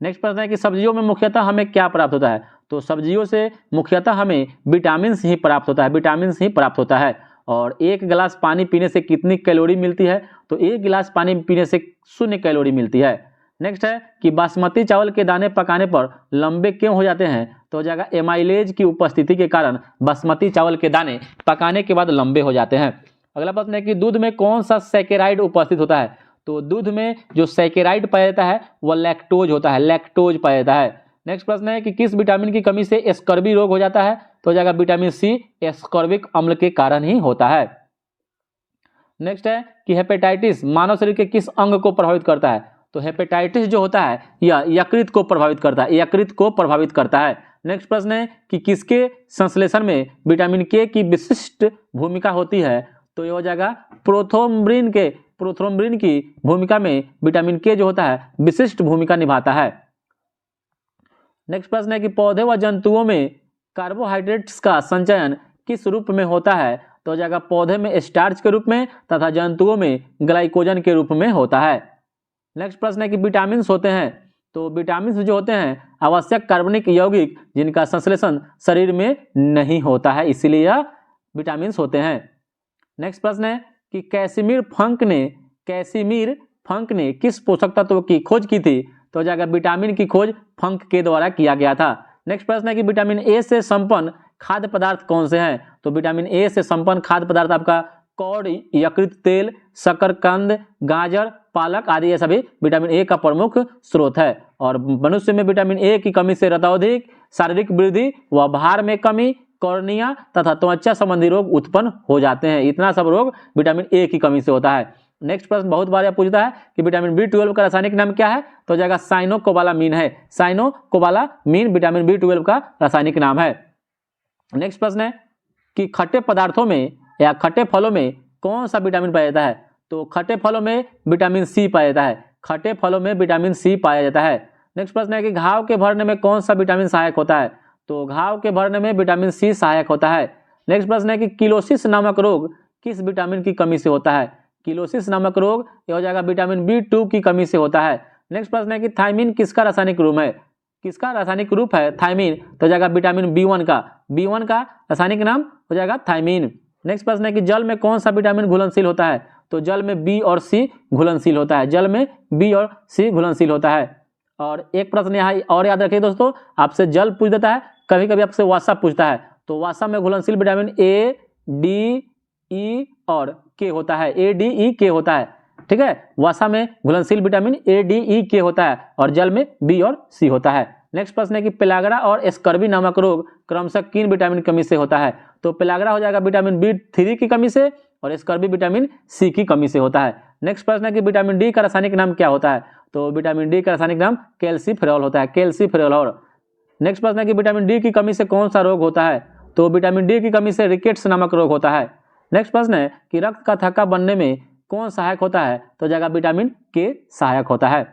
नेक्स्ट प्रश्न है कि सब्जियों में मुख्यतः हमें क्या प्राप्त होता है? तो सब्जियों से मुख्यतः हमें विटामिन ही प्राप्त होता है, विटामिन ही प्राप्त होता है। और एक गिलास पानी पीने से कितनी कैलोरी मिलती है? तो एक गिलास पानी पीने से 0 कैलोरी मिलती है। नेक्स्ट है कि बासमती चावल के दाने पकाने पर लंबे क्यों हो जाते हैं? तो हो जाएगा एमाइलेज की उपस्थिति के कारण बासमती चावल के दाने पकाने के बाद लंबे हो जाते हैं। अगला प्रश्न है कि दूध में कौन सा सैकेराइड उपस्थित होता है? तो दूध में जो सैकेराइड पाया जाता है वह लैक्टोज होता है, लैक्टोज पाया जाता है। नेक्स्ट प्रश्न है कि किस विटामिन की कमी से स्कर्वी रोग हो जाता है? तो हो जाएगा विटामिन सी, एस्कॉर्बिक अम्ल के कारण ही होता है। नेक्स्ट है कि हेपेटाइटिस मानव शरीर के किस अंग को प्रभावित करता है? तो हेपेटाइटिस जो होता है यह यकृत को प्रभावित करता है, यकृत को प्रभावित करता है। नेक्स्ट प्रश्न है कि किसके संश्लेषण में विटामिन के की विशिष्ट भूमिका होती है? तो ये हो जाएगा प्रोथ्रोम्बिन के, प्रोथ्रोम्बिन की भूमिका में विटामिन के जो होता है विशिष्ट भूमिका निभाता है। नेक्स्ट प्रश्न है कि पौधे व जंतुओं में कार्बोहाइड्रेट्स का संचयन किस रूप में होता है? तो हो जाएगा पौधे में स्टार्च के रूप में तथा जंतुओं में ग्लाइकोजन के रूप में होता है। नेक्स्ट प्रश्न है कि विटामिन होते हैं, तो विटामिन जो होते हैं आवश्यक कार्बनिक यौगिक जिनका संश्लेषण शरीर में नहीं होता है, इसीलिए यह विटामिन होते हैं। नेक्स्ट प्रश्न है कि कैसिमिर फंक ने किस पोषक तत्व की खोज की थी? तो हो जाएगा विटामिन की खोज फंक के द्वारा किया गया था। नेक्स्ट प्रश्न है कि विटामिन ए से संपन्न खाद्य पदार्थ कौन से हैं? तो विटामिन ए से संपन्न खाद्य पदार्थ आपका कॉड, यकृत तेल, शकरकंद, गाजर, पालक आदि ये सभी विटामिन ए का प्रमुख स्रोत है। और मनुष्य में विटामिन ए की कमी से रक्तौधिक, शारीरिक वृद्धि व भार में कमी, कॉर्निया तथा त्वचा संबंधी रोग उत्पन्न हो जाते हैं। इतना सब रोग विटामिन ए की कमी से होता है। नेक्स्ट प्रश्न बहुत बार पूछता है कि विटामिन B12 का रासायनिक नाम क्या है? तो हो जाएगा साइनोकोबालामीन है, साइनोकोबालामीन विटामिन B12 का रासायनिक नाम है। नेक्स्ट प्रश्न है कि खट्टे पदार्थों में या खट्टे फलों में कौन सा विटामिन पाया जाता है? तो खट्टे फलों में विटामिन सी पाया जाता है, खट्टे फलों में विटामिन सी पाया जाता है। नेक्स्ट प्रश्न है कि घाव के भरने में कौन सा विटामिन सहायक होता है? तो घाव के भरने में विटामिन सी सहायक होता है। नेक्स्ट प्रश्न है कि किलोसिस नामक रोग किस विटामिन की कमी से होता है? किलोसिस नामक रोग ये हो जाएगा विटामिन B2 की कमी से होता है। नेक्स्ट प्रश्न है कि थायमिन किसका रासायनिक रूप है? किसका रासायनिक रूप है थायमिन? तो हो जाएगा विटामिन B1 का, B1 का रासायनिक नाम हो जाएगा थायमिन। नेक्स्ट प्रश्न है कि जल में कौन सा विटामिन घुलनशील होता है? तो जल में B और C घुलनशील होता है, जल में B और C घुलनशील होता है। और एक प्रश्न यहाँ और याद रखिए दोस्तों, आपसे जल पूछ देता है, कभी कभी आपसे वासा पूछता है। तो वासा में घुलनशील विटामिन A, D, E और K होता है, A, D, E, K होता है, ठीक है। वासा में घुलनशील vitamin A, D, E, K होता है और जल में B और C होता है। नेक्स्ट प्रश्न है कि पेलाग्रा और स्कर्वी नामक रोग क्रमशः किन विटामिन की कमी से होता है? तो पेलाग्रा हो जाएगा विटामिन B3 की कमी से और स्कर्वी विटामिन C की कमी से होता है। नेक्स्ट प्रश्न है कि विटामिन डी का रासायनिक नाम क्या होता है? तो विटामिन डी का रासायनिक नाम कैल्सिफेरॉल होता है, कैल्सिफेरॉल। नेक्स्ट प्रश्न है कि विटामिन डी की कमी से कौन सा रोग होता है? तो विटामिन डी की कमी से रिकेट्स नामक रोग होता है। नेक्स्ट प्रश्न है कि रक्त का थक्का बनने में कौन सहायक होता है, तो जगह विटामिन के सहायक होता है।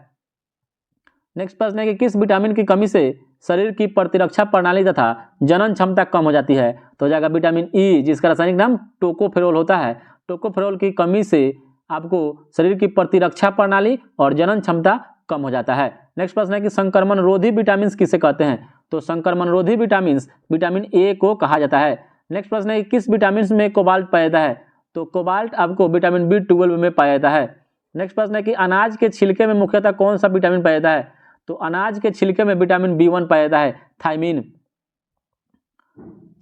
नेक्स्ट प्रश्न है कि किस विटामिन की कमी से शरीर की प्रतिरक्षा प्रणाली तथा जनन क्षमता कम हो जाती है, तो जगह विटामिन ई जिसका रासायनिक नाम टोकोफेरोल होता है। टोकोफेरोल की कमी से आपको शरीर की प्रतिरक्षा प्रणाली और जनन क्षमता कम हो जाता है। नेक्स्ट प्रश्न है कि संक्रमण रोधी विटामिन किसे कहते हैं, तो संक्रमण रोधी विटामिन विटामिन ए को कहा जाता है। नेक्स्ट प्रश्न है कि किस विटामिन में कोबाल्ट पाया जाता है, तो कोबाल्ट आपको विटामिन B12 में पाया जाता है। नेक्स्ट प्रश्न है कि अनाज के छिलके में मुख्यतः कौन सा विटामिन पाया जाता है, तो अनाज के छिलके में विटामिन B1 पाया जाता है, थायमीन।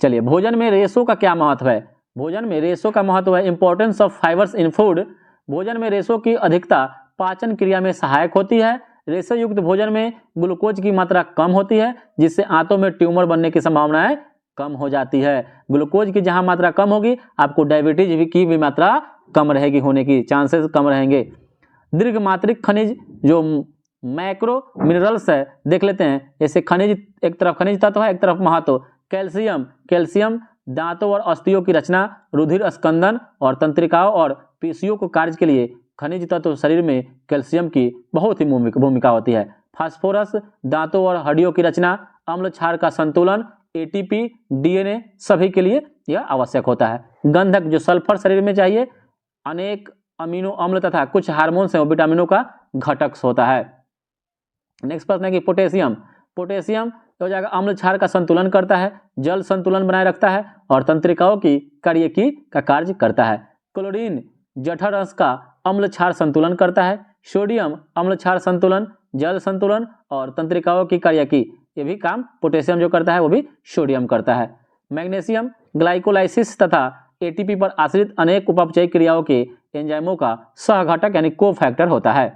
चलिए, भोजन में रेशों का क्या महत्व है। भोजन में रेशों का महत्व है importance of fibres in food. भोजन में रेशों की अधिकता पाचन क्रिया में सहायक होती है। रेशा युक्त भोजन में ग्लूकोज की मात्रा कम होती है, जिससे आंतों में ट्यूमर बनने की संभावनाएं कम हो जाती है। ग्लूकोज की जहां मात्रा कम होगी, आपको डायबिटीज की भी मात्रा कम रहेगी, होने की चांसेस कम रहेंगे। दीर्घ मात्रिक खनिज जो मैक्रो मिनरल्स है, देख लेते हैं। जैसे खनिज, एक तरफ खनिज तत्व है, एक तरफ महत्व। कैल्शियम, कैल्शियम दांतों और अस्थियों की रचना, रुधिर स्कंदन और तंत्रिकाओं और पेशियों को कार्य के लिए खनिज तत्व शरीर में कैल्शियम की बहुत ही भूमिका होती है। फास्फोरस दांतों और हड्डियों की रचना, अम्ल क्षार का संतुलन, एटीपी, डीएनए सभी के लिए यह आवश्यक होता है। गंधक जो सल्फर शरीर में चाहिए, अनेक अमीनो अम्ल तथा कुछ हार्मोन्स हैं, विटामिनों का घटक होता है। नेक्स्ट प्रश्न है कि पोटेशियम, पोटेशियम हो जाएगा अम्ल क्षार का संतुलन करता है, जल संतुलन बनाए रखता है और तंत्रिकाओं की कार्यकी का कार्य करता है। क्लोरीन जठर अंश का अम्ल क्षार संतुलन करता है। सोडियम अम्ल क्षार संतुलन, जल संतुलन और तंत्रिकाओं की कार्यकी, ये भी काम पोटेशियम जो करता है वो भी सोडियम करता है। मैग्नीशियम ग्लाइकोलाइसिस तथा एटीपी पर आश्रित अनेक उपापचयी क्रियाओं के एंजाइमों का सहघटक यानी कोफैक्टर होता है।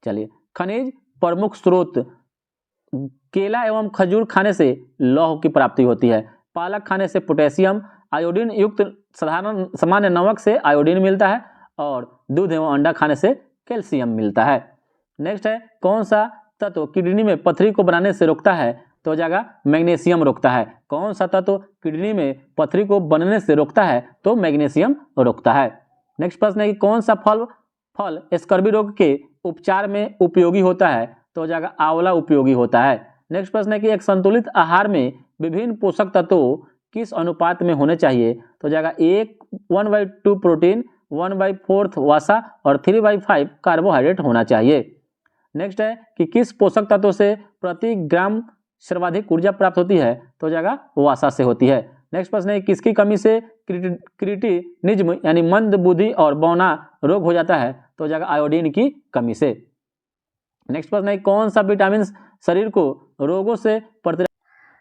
चलिए, खनिज प्रमुख स्रोत, केला एवं खजूर खाने से लौह की प्राप्ति होती है। पालक खाने से पोटेशियम, आयोडीन युक्त साधारण सामान्य नमक से आयोडीन मिलता है और दूध एवं अंडा खाने से कैल्शियम मिलता है। नेक्स्ट है कौन सा तत्व किडनी में पथरी को बनाने से रोकता है, तो हो जाएगा मैग्नीशियम रोकता है। कौन सा तत्व किडनी में पथरी को बनने से रोकता है, तो मैग्नीशियम रोकता है। नेक्स्ट प्रश्न है कि कौन सा फल स्कर्वी रोग के उपचार में उपयोगी होता है, तो हो जाएगा आंवला उपयोगी होता है। नेक्स्ट प्रश्न है कि एक संतुलित आहार में विभिन्न पोषक तत्वों किस अनुपात में होने चाहिए, तो हो जाएगा 1/2 प्रोटीन, 1/4 वसा और 3/5 कार्बोहाइड्रेट होना चाहिए। नेक्स्ट है कि किस पोषक तत्व से प्रति ग्राम सर्वाधिक ऊर्जा प्राप्त होती है, तो हो जाएगा वसा से होती है। नेक्स्ट प्रश्न है किसकी कमी से क्रिटिनिज्म यानी मंद बुद्धि और बौना रोग हो जाता है, तो हो जाएगा आयोडीन की कमी से। नेक्स्ट प्रश्न है कौन सा विटामिन शरीर को रोगों से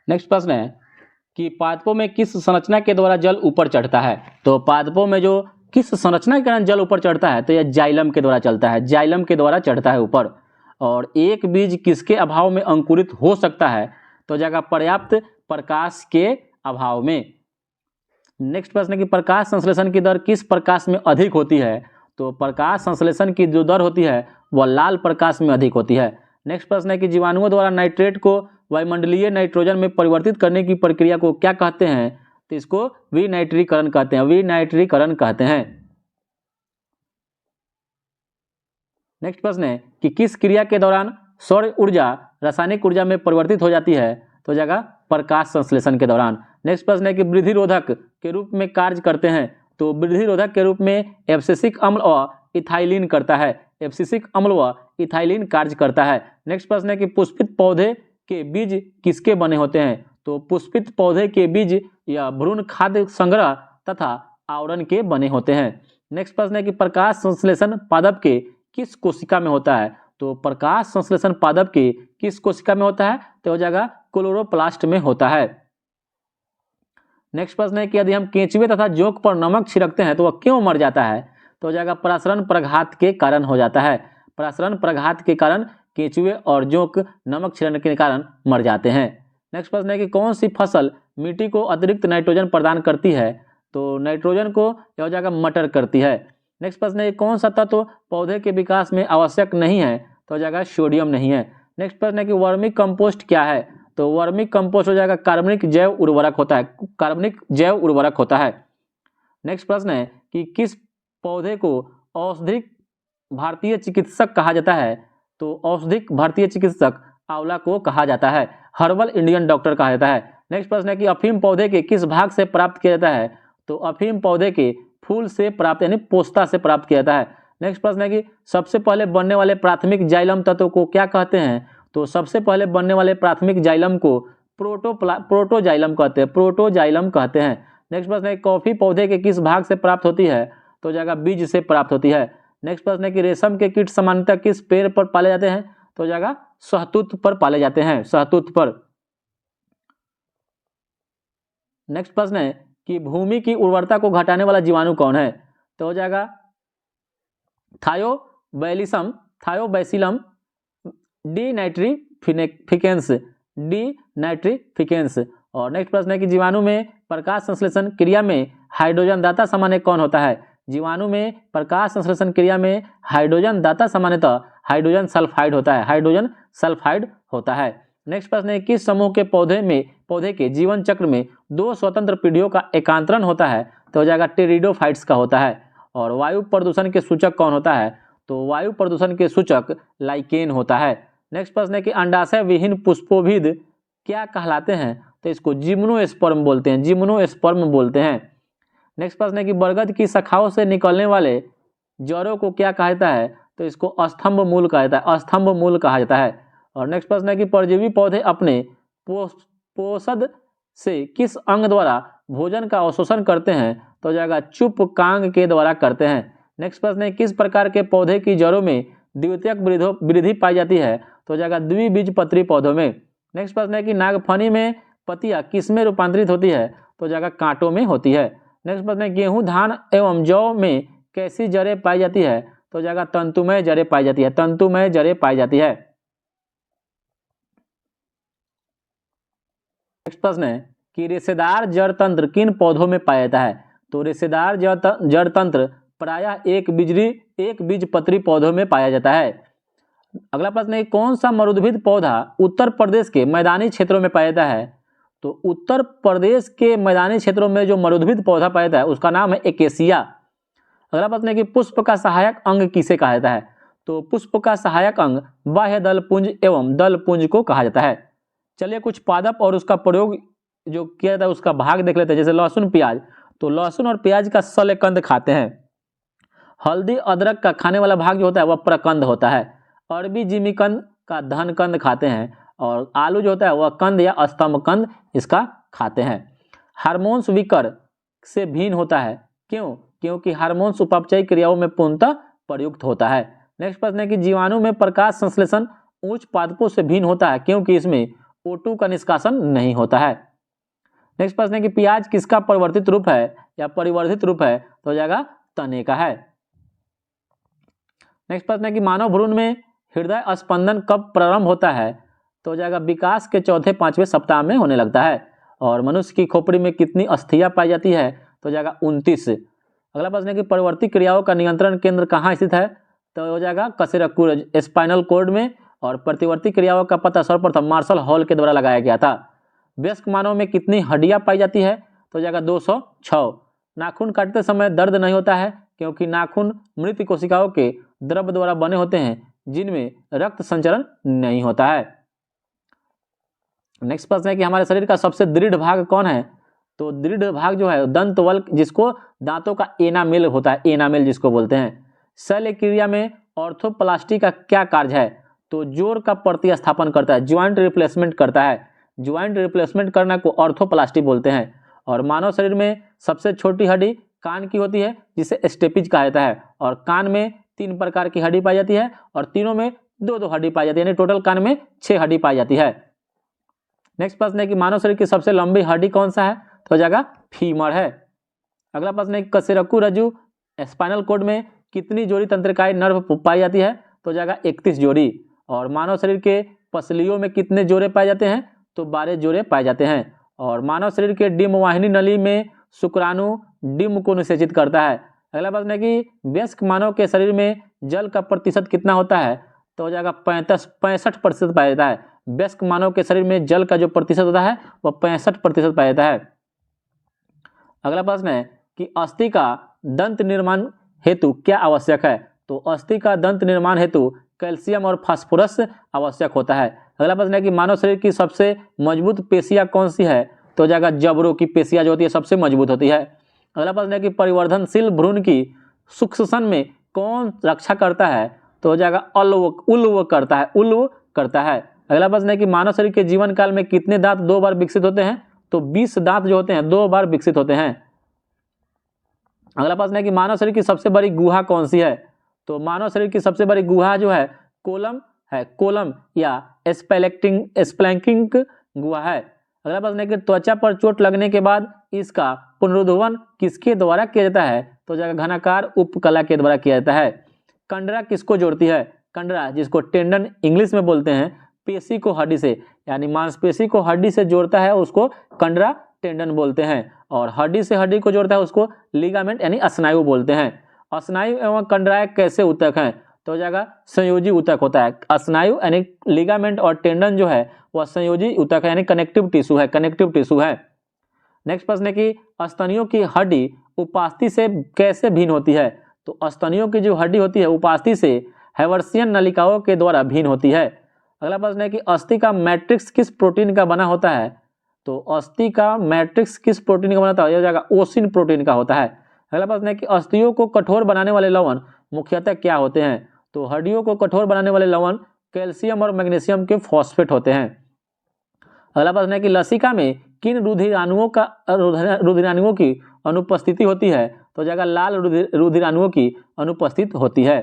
नेक्स्ट प्रश्न है कि पादपों में किस संरचना के द्वारा जल ऊपर चढ़ता है, तो पादपों में जो किस संरचना के कारण जल ऊपर चढ़ता है, तो यह जाइलम के द्वारा चलता है, जाइलम के द्वारा चढ़ता है ऊपर। और एक बीज किसके अभाव में अंकुरित हो सकता है, तो जगह पर्याप्त प्रकाश के अभाव में। नेक्स्ट प्रश्न है कि प्रकाश संश्लेषण की दर किस प्रकाश में अधिक होती है, तो प्रकाश संश्लेषण की जो दर होती है वह लाल प्रकाश में अधिक होती है। नेक्स्ट प्रश्न है कि जीवाणुओं द्वारा नाइट्रेट को वायुमंडलीय नाइट्रोजन में परिवर्तित करने की प्रक्रिया को क्या कहते हैं, तो इसको विनाइट्रीकरण कहते हैं, विनाइट्रीकरण कहते हैं। नेक्स्ट प्रश्न है कि किस क्रिया के दौरान सौर ऊर्जा रासायनिक ऊर्जा में परिवर्तित हो जाती है, तो जगह प्रकाश संश्लेषण के दौरान। नेक्स्ट प्रश्न है कि वृद्धि रोधक के रूप में कार्य करते हैं, तो वृद्धि रोधक के रूप में एब्सिसिक अम्ल व इथाइलिन करता है, एब्सिसिक अम्ल व इथाइलिन कार्य करता है। नेक्स्ट प्रश्न है कि पुष्पित पौधे के बीज किसके बने होते हैं, तो पुष्पित पौधे के बीज या भ्रूण खाद्य संग्रह तथा आवरण के बने होते हैं। नेक्स्ट प्रश्न है कि प्रकाश संश्लेषण पादप के किस कोशिका में होता है, तो प्रकाश संश्लेषण पादप के किस कोशिका में होता है, तो हो जाएगा क्लोरोप्लास्ट में होता है। नेक्स्ट प्रश्न है कि यदि हम केंचुए तथा जोंक पर नमक छिड़कते हैं तो वह क्यों मर जाता है, तो हो जाएगा प्रसरण प्रघात के कारण हो जाता है। प्रसरण प्रघात के कारण केंचुए और जोंक नमक छिड़कने के कारण मर जाते हैं। नेक्स्ट प्रश्न है कि कौन सी फसल मिट्टी को अतिरिक्त नाइट्रोजन प्रदान करती है, तो नाइट्रोजन को यह हो जाएगा मटर करती है। नेक्स्ट प्रश्न है कौन सा तत्व पौधे के विकास में आवश्यक नहीं है, तो हो जाएगा सोडियम नहीं है। नेक्स्ट प्रश्न है कि वर्मी कंपोस्ट क्या है, तो वर्मी कंपोस्ट हो जाएगा कार्बनिक जैव उर्वरक होता है, कार्बनिक जैव उर्वरक होता है। नेक्स्ट प्रश्न है कि किस पौधे को औषधिक भारतीय चिकित्सक कहा जाता है? तो औषधिक भारतीय चिकित्सक आंवला को कहा जाता है, हर्बल इंडियन डॉक्टर कहा जाता है। नेक्स्ट प्रश्न है कि अफीम पौधे के किस भाग से प्राप्त किया जाता है? तो अफीम पौधे के फूल से प्राप्त यानी पोस्ता से प्राप्त किया जाता है। नेक्स्ट प्रश्न है कि सबसे पहले बनने वाले प्राथमिक जाइलम तत्व को क्या कहते हैं? तो सबसे पहले बनने वाले प्राथमिक जाइलम को प्रोटोजाइलम कहते हैं, प्रोटोजाइलम कहते हैं। नेक्स्ट प्रश्न है कॉफी पौधे के किस भाग से प्राप्त होती है? तो जाएगा बीज से प्राप्त होती है। नेक्स्ट प्रश्न है कि रेशम के कीट सामान्यतः किस पेड़ पर पाले जाते हैं? तो जाएगा शहतूत पर पाले जाते हैं, शहतूत पर। नेक्स्ट प्रश्न है कि भूमि की उर्वरता को घटाने वाला जीवाणु कौन है? तो हो जाएगा थायोबैसिलम डीनाइट्रीफिकेंस, डीनाइट्रीफिकेंस। और नेक्स्ट प्रश्न है कि जीवाणु में प्रकाश संश्लेषण क्रिया में हाइड्रोजन दाता सामान्य कौन होता है? जीवाणु में प्रकाश संश्लेषण क्रिया में हाइड्रोजन दाता सामान्यतः हाइड्रोजन सल्फाइड होता है, हाइड्रोजन सल्फाइड होता है। नेक्स्ट प्रश्न है किस समूह के पौधे के जीवन चक्र में 2 स्वतंत्र पीढ़ियों का एकांतरण होता है? तो हो जाएगा टेरिडोफाइट्स का होता है। और वायु प्रदूषण के सूचक कौन होता है? तो वायु प्रदूषण के सूचक लाइकेन होता है। नेक्स्ट प्रश्न है कि अंडाशय विहीन पुष्पोभिद क्या कहलाते हैं? तो इसको जिम्नोस्पर्म बोलते हैं, जिम्नोस्पर्म बोलते हैं। नेक्स्ट प्रश्न है कि बरगद की शाखाओं से निकलने वाले जड़ों को क्या कहा जाता है? तो इसको स्तंभ मूल कहा जाता है, स्तंभ मूल कहा जाता है। और नेक्स्ट प्रश्न है कि परजीवी पौधे अपने पोषद से किस अंग द्वारा भोजन का अवशोषण करते हैं? तो हो जाएगा चुपकांग के द्वारा करते हैं। नेक्स्ट प्रश्न है किस प्रकार के पौधे की जड़ों में द्वितीयक वृद्धि पाई जाती है? तो हो जाएगा द्विबीजपत्री पौधों में। नेक्स्ट प्रश्न है कि नागफनी में पत्तियां किस में रूपांतरित होती है? तो हो जाएगा कांटों में होती है। नेक्स्ट प्रश्न है गेहूं, धान एवं जौ में कैसी जड़ें पाई जाती है? तो हो जाएगा तंतुमय जड़ें पाई जाती है, तंतुमय जड़ें पाई जाती है। नेक्स्ट प्रश्न है कि रेशेदार जड़ तंत्र किन पौधों में पाया जाता है? तो रेशेदार जड़ तंत्र प्रायः एक बीजपत्री पौधों में पाया जाता है। अगला प्रश्न है कौन सा मरुद्भिद पौधा उत्तर प्रदेश के मैदानी क्षेत्रों में पाया जाता है? तो उत्तर प्रदेश के मैदानी क्षेत्रों में जो मरुद्भिद पौधा पाया जाता है उसका नाम है एकेसिया। अगला प्रश्न है कि पुष्प का सहायक अंग किसे कहा जाता है? तो पुष्प का सहायक अंग बाह्य दल पुंज एवं दल पुंज को कहा जाता है। चलिए कुछ पादप और उसका प्रयोग जो किया जाता है उसका भाग देख लेते हैं। जैसे लहसुन प्याज, तो लहसुन और प्याज का शल्यकंद खाते हैं। हल्दी अदरक का खाने वाला भाग जो होता है वह प्रकंद होता है। अरबी जिमीकंद का धनकंद खाते हैं। और आलू जो होता है वह कंद या स्तंभकंद इसका खाते हैं। हार्मोन्स विकर से भिन्न होता है, क्यों? क्योंकि हार्मोन्स उपापचयी क्रियाओं में पूर्णतः प्रयुक्त होता है। नेक्स्ट प्रश्न है कि जीवाणु में प्रकाश संश्लेषण उच्च पादपों से भिन्न होता है, क्योंकि इसमें O2 का निष्कासन नहीं होता है। नेक्स्ट प्रश्न है कि प्याज किसका परिवर्तित रूप है या परिवर्धित रूप है? तो हो जाएगा तने का है। नेक्स्ट प्रश्न है कि मानव भ्रूण में हृदय स्पंदन कब प्रारंभ होता है? तो हो जाएगा विकास के चौथे 5वें सप्ताह में होने लगता है। और मनुष्य की खोपड़ी में कितनी अस्थियां पाई जाती है? तो हो जाएगा 29। अगला प्रश्न है कि परिवर्ती क्रियाओं का नियंत्रण केंद्र कहाँ स्थित है? तो हो जाएगा कशेरुकी स्पाइनल कॉर्ड में। और प्रतिवर्ती क्रियाओं का पता सर्वप्रथम मार्शल हॉल के द्वारा लगाया गया था। वयस्क मानव में कितनी हड्डियां पाई जाती है? तो हो जाएगा 206। नाखून काटते समय दर्द नहीं होता है, क्योंकि नाखून मृत कोशिकाओं के द्रव द्वारा बने होते हैं जिनमें रक्त संचरण नहीं होता है। नेक्स्ट प्रश्न है कि हमारे शरीर का सबसे दृढ़ भाग कौन है? तो दृढ़ भाग जो है दंतवल्क, जिसको दांतों का एनामेल होता है, एनामेल जिसको बोलते हैं। शल्य क्रिया में ऑर्थोप्लास्टी का क्या कार्य है? तो जोड़ का प्रतिस्थापन करता है, ज्वाइंट रिप्लेसमेंट करता है। ज्वाइंट रिप्लेसमेंट करना को ऑर्थोप्लास्टी बोलते हैं। और मानव शरीर में सबसे छोटी हड्डी कान की होती है, जिसे स्टेपिज कहा जाता है। और कान में 3 प्रकार की हड्डी पाई जाती है और तीनों में 2-2 हड्डी पाई जाती है, यानी टोटल कान में 6 हड्डी पाई जाती है। नेक्स्ट प्रश्न है कि मानव शरीर की सबसे लंबी हड्डी कौन सा है? तो हो जाएगा फीमर है। अगला प्रश्न है कि कशेरुकी रज्जु स्पाइनल कॉर्ड में कितनी जोड़ी तंत्रिकाएं नर्व पाई जाती है? तो हो जाएगा 31 जोड़ी। और मानव शरीर के पसलियों में कितने जोड़े पाए जाते हैं? तो 12 जोड़े पाए जाते हैं। और मानव शरीर के डिम्ब वाहिनी नली में शुक्राणु डिम्ब को निषेचित करता है। अगला प्रश्न है कि वयस्क मानव के शरीर में जल का प्रतिशत कितना होता है? तो हो जाएगा 65% पाया जाता है। वयस्क मानव के शरीर में जल का जो प्रतिशत होता है वह 65% पाया जाता है। अगला प्रश्न है कि अस्थि का दंत निर्माण हेतु क्या आवश्यक है? तो अस्थि का दंत निर्माण हेतु कैल्शियम और फास्फोरस आवश्यक होता है। अगला प्रश्न है कि मानव शरीर की सबसे मजबूत पेशियां कौन सी है? तो जाएगा जबड़ों की पेशियां जो होती है सबसे मजबूत होती है। अगला प्रश्न है कि परिवर्धनशील भ्रूण की सुक्ष्मसन में कौन रक्षा करता है? तो हो जाएगा उल्व करता है। अगला प्रश्न है कि मानव शरीर के जीवन काल में कितने दांत 2 बार विकसित होते हैं? तो 20 दांत जो होते हैं 2 बार विकसित होते हैं। अगला प्रश्न है कि मानव शरीर की सबसे बड़ी गुहा कौन सी है? तो मानव शरीर की सबसे बड़ी गुहा जो है कोलम या स्प्लैंकिंग गुहा है। अगला प्रश्न है कि त्वचा पर चोट लगने के बाद इसका पुनरुद्धारण किसके द्वारा किया जाता है? तो जाएगा घनाकार उपकला के द्वारा किया जाता है। कंडरा किसको जोड़ती है? कंडरा, जिसको टेंडन इंग्लिश में बोलते हैं, पेशी को हड्डी से यानी मांसपेशी को हड्डी से जोड़ता है उसको कंडरा टेंडन बोलते हैं, और हड्डी से हड्डी को जोड़ता है उसको लिगामेंट यानी स्नायु बोलते हैं। स्नायु एवं कंडराएं कैसे ऊतक हैं? तो हो जाएगा संयोजी ऊतक होता है। स्नायु यानी लिगामेंट और टेंडन जो है वह संयोजी ऊतक है यानी कनेक्टिव टिश्यू है। नेक्स्ट प्रश्न है कि स्तनियों की हड्डी उपास्थि से कैसे भिन्न होती है? तो स्तनियों की जो हड्डी होती है उपास्थि से हैवर्सियन नलिकाओं के द्वारा भिन्न होती है। अगला प्रश्न है कि अस्थि का मैट्रिक्स किस प्रोटीन का बना होता है? तो अस्थि का मैट्रिक्स किस प्रोटीन का बना होता है? यह हो जाएगा ओसिन प्रोटीन का होता है। अगला प्रश्न है कि अस्थियों को कठोर बनाने वाले लवण मुख्यतः क्या होते हैं? तो हड्डियों को कठोर बनाने वाले लवण कैल्शियम और मैग्नीशियम के फॉस्फेट होते हैं। अगला प्रश्न है कि लसिका में किन रुधिराणुओं की अनुपस्थिति होती है? तो जाएगा लाल रुधिराणुओं की अनुपस्थित होती है।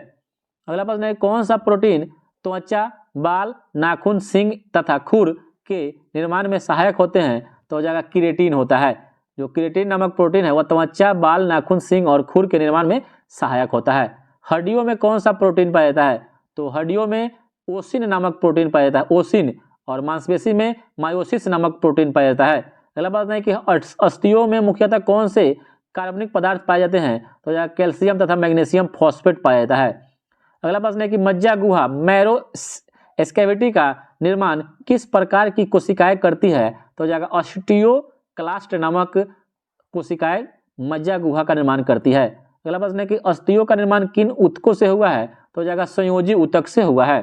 अगला प्रश्न है कौन सा प्रोटीन त्वचा, बाल, नाखून, सींग तथा खुर के निर्माण में सहायक होते हैं? तो हो जाएगा केराटिन होता है। जो केराटिन नामक प्रोटीन है वह त्वचा, बाल, नाखून, सींग और खुर के निर्माण में सहायक होता है। हड्डियों में कौन सा प्रोटीन पाया जाता है? तो हड्डियों में ओसिन नामक प्रोटीन पाया जाता है, ओसिन, और मांसपेशी में मायोसिस नामक प्रोटीन पाया जाता है। अगला बात है कि अस्थियों में मुख्यतः कौन से कार्बनिक पदार्थ पाए जाते हैं? तो जाएगा कैल्शियम तथा मैग्नीशियम फॉस्फेट पाया जाता है। अगला प्रश्न है कि मज्जा गुहा मैरो स्कैविटी का निर्माण किस प्रकार की कोशिकाएं करती है? तो जाएगा ऑस्टियोक्लास्ट नामक कोशिकाएं मज्जा गुहा का निर्माण करती है। अगला प्रश्न है कि अस्थियों का निर्माण किन ऊतकों से हुआ है? तो जाएगा संयोजी ऊतक से हुआ है।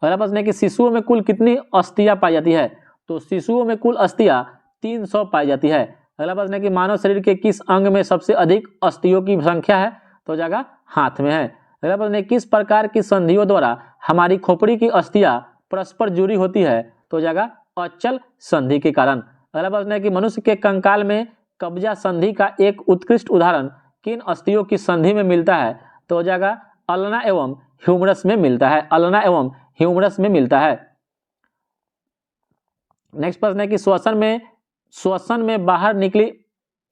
अगला प्रश्न है कि शिशुओं में कुल कितनी अस्थियां पाई जाती है? तो शिशुओं में कुल अस्थियां 300 पाई जाती है। अगला प्रश्न है कि मानव शरीर के किस अंग में सबसे अधिक अस्थियों की संख्या है? तो जाएगा हाथ में है। अगला प्रश्न है किस प्रकार की संधियों द्वारा हमारी खोपड़ी की अस्थियां परस्पर जुड़ी होती है? तो जाएगा अचल संधि के कारण। अगला प्रश्न है कि मनुष्य के कंकाल में कब्जा संधि का एक उत्कृष्ट उदाहरण किन अस्थियों की संधि में मिलता है? तो हो जाएगा अल्ना एवं ह्यूमरस में मिलता है, अल्ना एवं ह्यूमरस में मिलता है। नेक्स्ट प्रश्न है कि श्वसन में बाहर निकली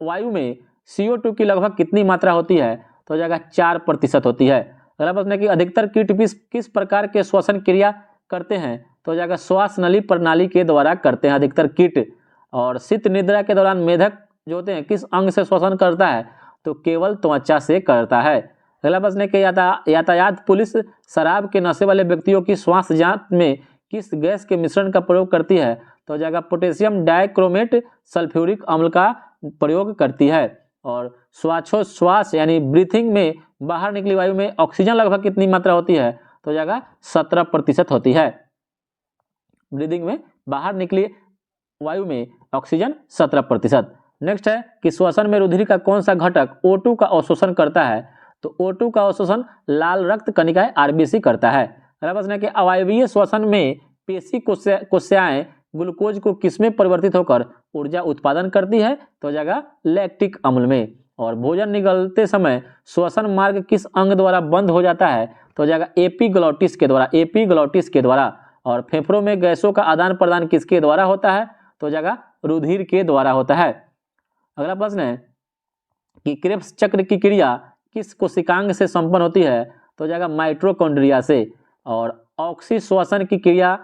वायु में CO2 की लगभग कितनी मात्रा होती है? तो हो जाएगा 4% होती है। अगला प्रश्न है कि अधिकतर कीट किस प्रकार के श्वसन क्रिया करते हैं? तो हो जाएगा श्वास नली प्रणाली के द्वारा करते हैं अधिकतर कीट। और शीत निद्रा के दौरान मेढक जो होते हैं किस अंग से श्वसन करता है? तो केवल त्वचा से करता है। अगला प्रश्न है कि यातायात पुलिस शराब के नशे वाले व्यक्तियों की श्वास जांच में किस गैस के मिश्रण का प्रयोग करती है? तो हो जाएगा पोटेशियम डाइक्रोमेट सल्फ्यूरिक अम्ल का प्रयोग करती है। और श्वासोच्छ्वास यानी ब्रीथिंग में बाहर निकली वायु में ऑक्सीजन लगभग कितनी मात्रा होती है? तो हो जाएगा 17% होती है। ब्रीदिंग में बाहर निकली वायु में ऑक्सीजन 17%। नेक्स्ट है कि श्वसन में रुधिर का कौन सा घटक O2 का अवशोषण करता है? तो O2 का अवशोषण लाल रक्त कणिकाएं RBC करता है। अगला प्रश्न है कि अवायवीय श्वसन में पेशी कोशिकाएं ग्लूकोज को किसमें परिवर्तित होकर ऊर्जा उत्पादन करती है? तो हो जाएगा लैक्टिक अम्ल में। और भोजन निगलते समय श्वसन मार्ग किस अंग द्वारा बंद हो जाता है? तो हो जाएगा एपिग्लॉटिस के द्वारा। और फेफड़ों में गैसों का आदान प्रदान किसके द्वारा होता है? तो हो जाएगा रुधिर के द्वारा होता है। अगला प्रश्न है कि क्रेब्स चक्र की क्रिया किस कोशिकांग से संपन्न होती है? तो हो जाएगा माइटोकॉन्ड्रिया से। और ऑक्सीश्वसन की क्रिया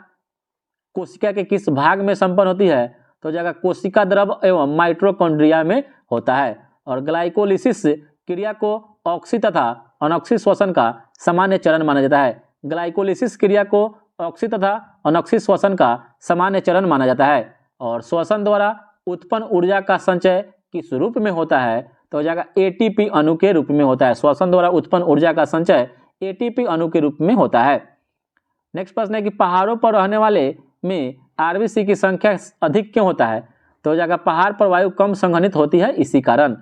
कोशिका के किस भाग में संपन्न होती है? तो हो जाएगा कोशिका द्रव एवं माइटोकॉन्ड्रिया में होता है। और ग्लाइकोलिसिस क्रिया को ऑक्सी तथा अनऑक्सी श्वसन का सामान्य चरण माना जाता है। ग्लाइकोलिसिस क्रिया को ऑक्सी तथा अनॉक्सी श्वसन का सामान्य चरण माना जाता है। और श्वसन द्वारा उत्पन्न ऊर्जा का संचय किस रूप में होता है? तो हो जाएगा एटीपी अणु के रूप में होता है। श्वसन द्वारा उत्पन्न ऊर्जा का संचय एटीपी अणु के रूप में होता है। नेक्स्ट प्रश्न है कि पहाड़ों पर रहने वाले में आरबीसी की संख्या अधिक क्यों होता है? तो हो जाएगा पहाड़ पर वायु कम संघनित होती है इसी कारण।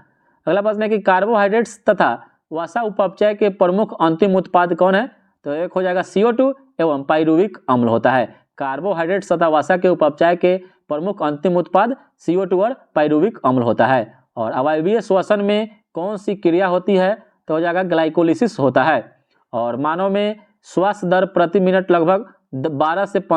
अगला प्रश्न है कि कार्बोहाइड्रेट्स तथा वसा उपचय के प्रमुख अंतिम उत्पाद कौन है? तो एक हो जाएगा CO2 एवं पाइरुविक अम्ल होता है। कार्बोहाइड्रेट्स तथा वसा के उपचय के प्रमुख अंतिम उत्पाद CO2 और पाइरुविक अम्ल होता है। और अवायवीय श्वसन में कौन सी क्रिया होती है? तो हो जाएगा ग्लाइकोलिसिस होता है। और मानव में श्वास दर प्रति मिनट लगभग 12 से 15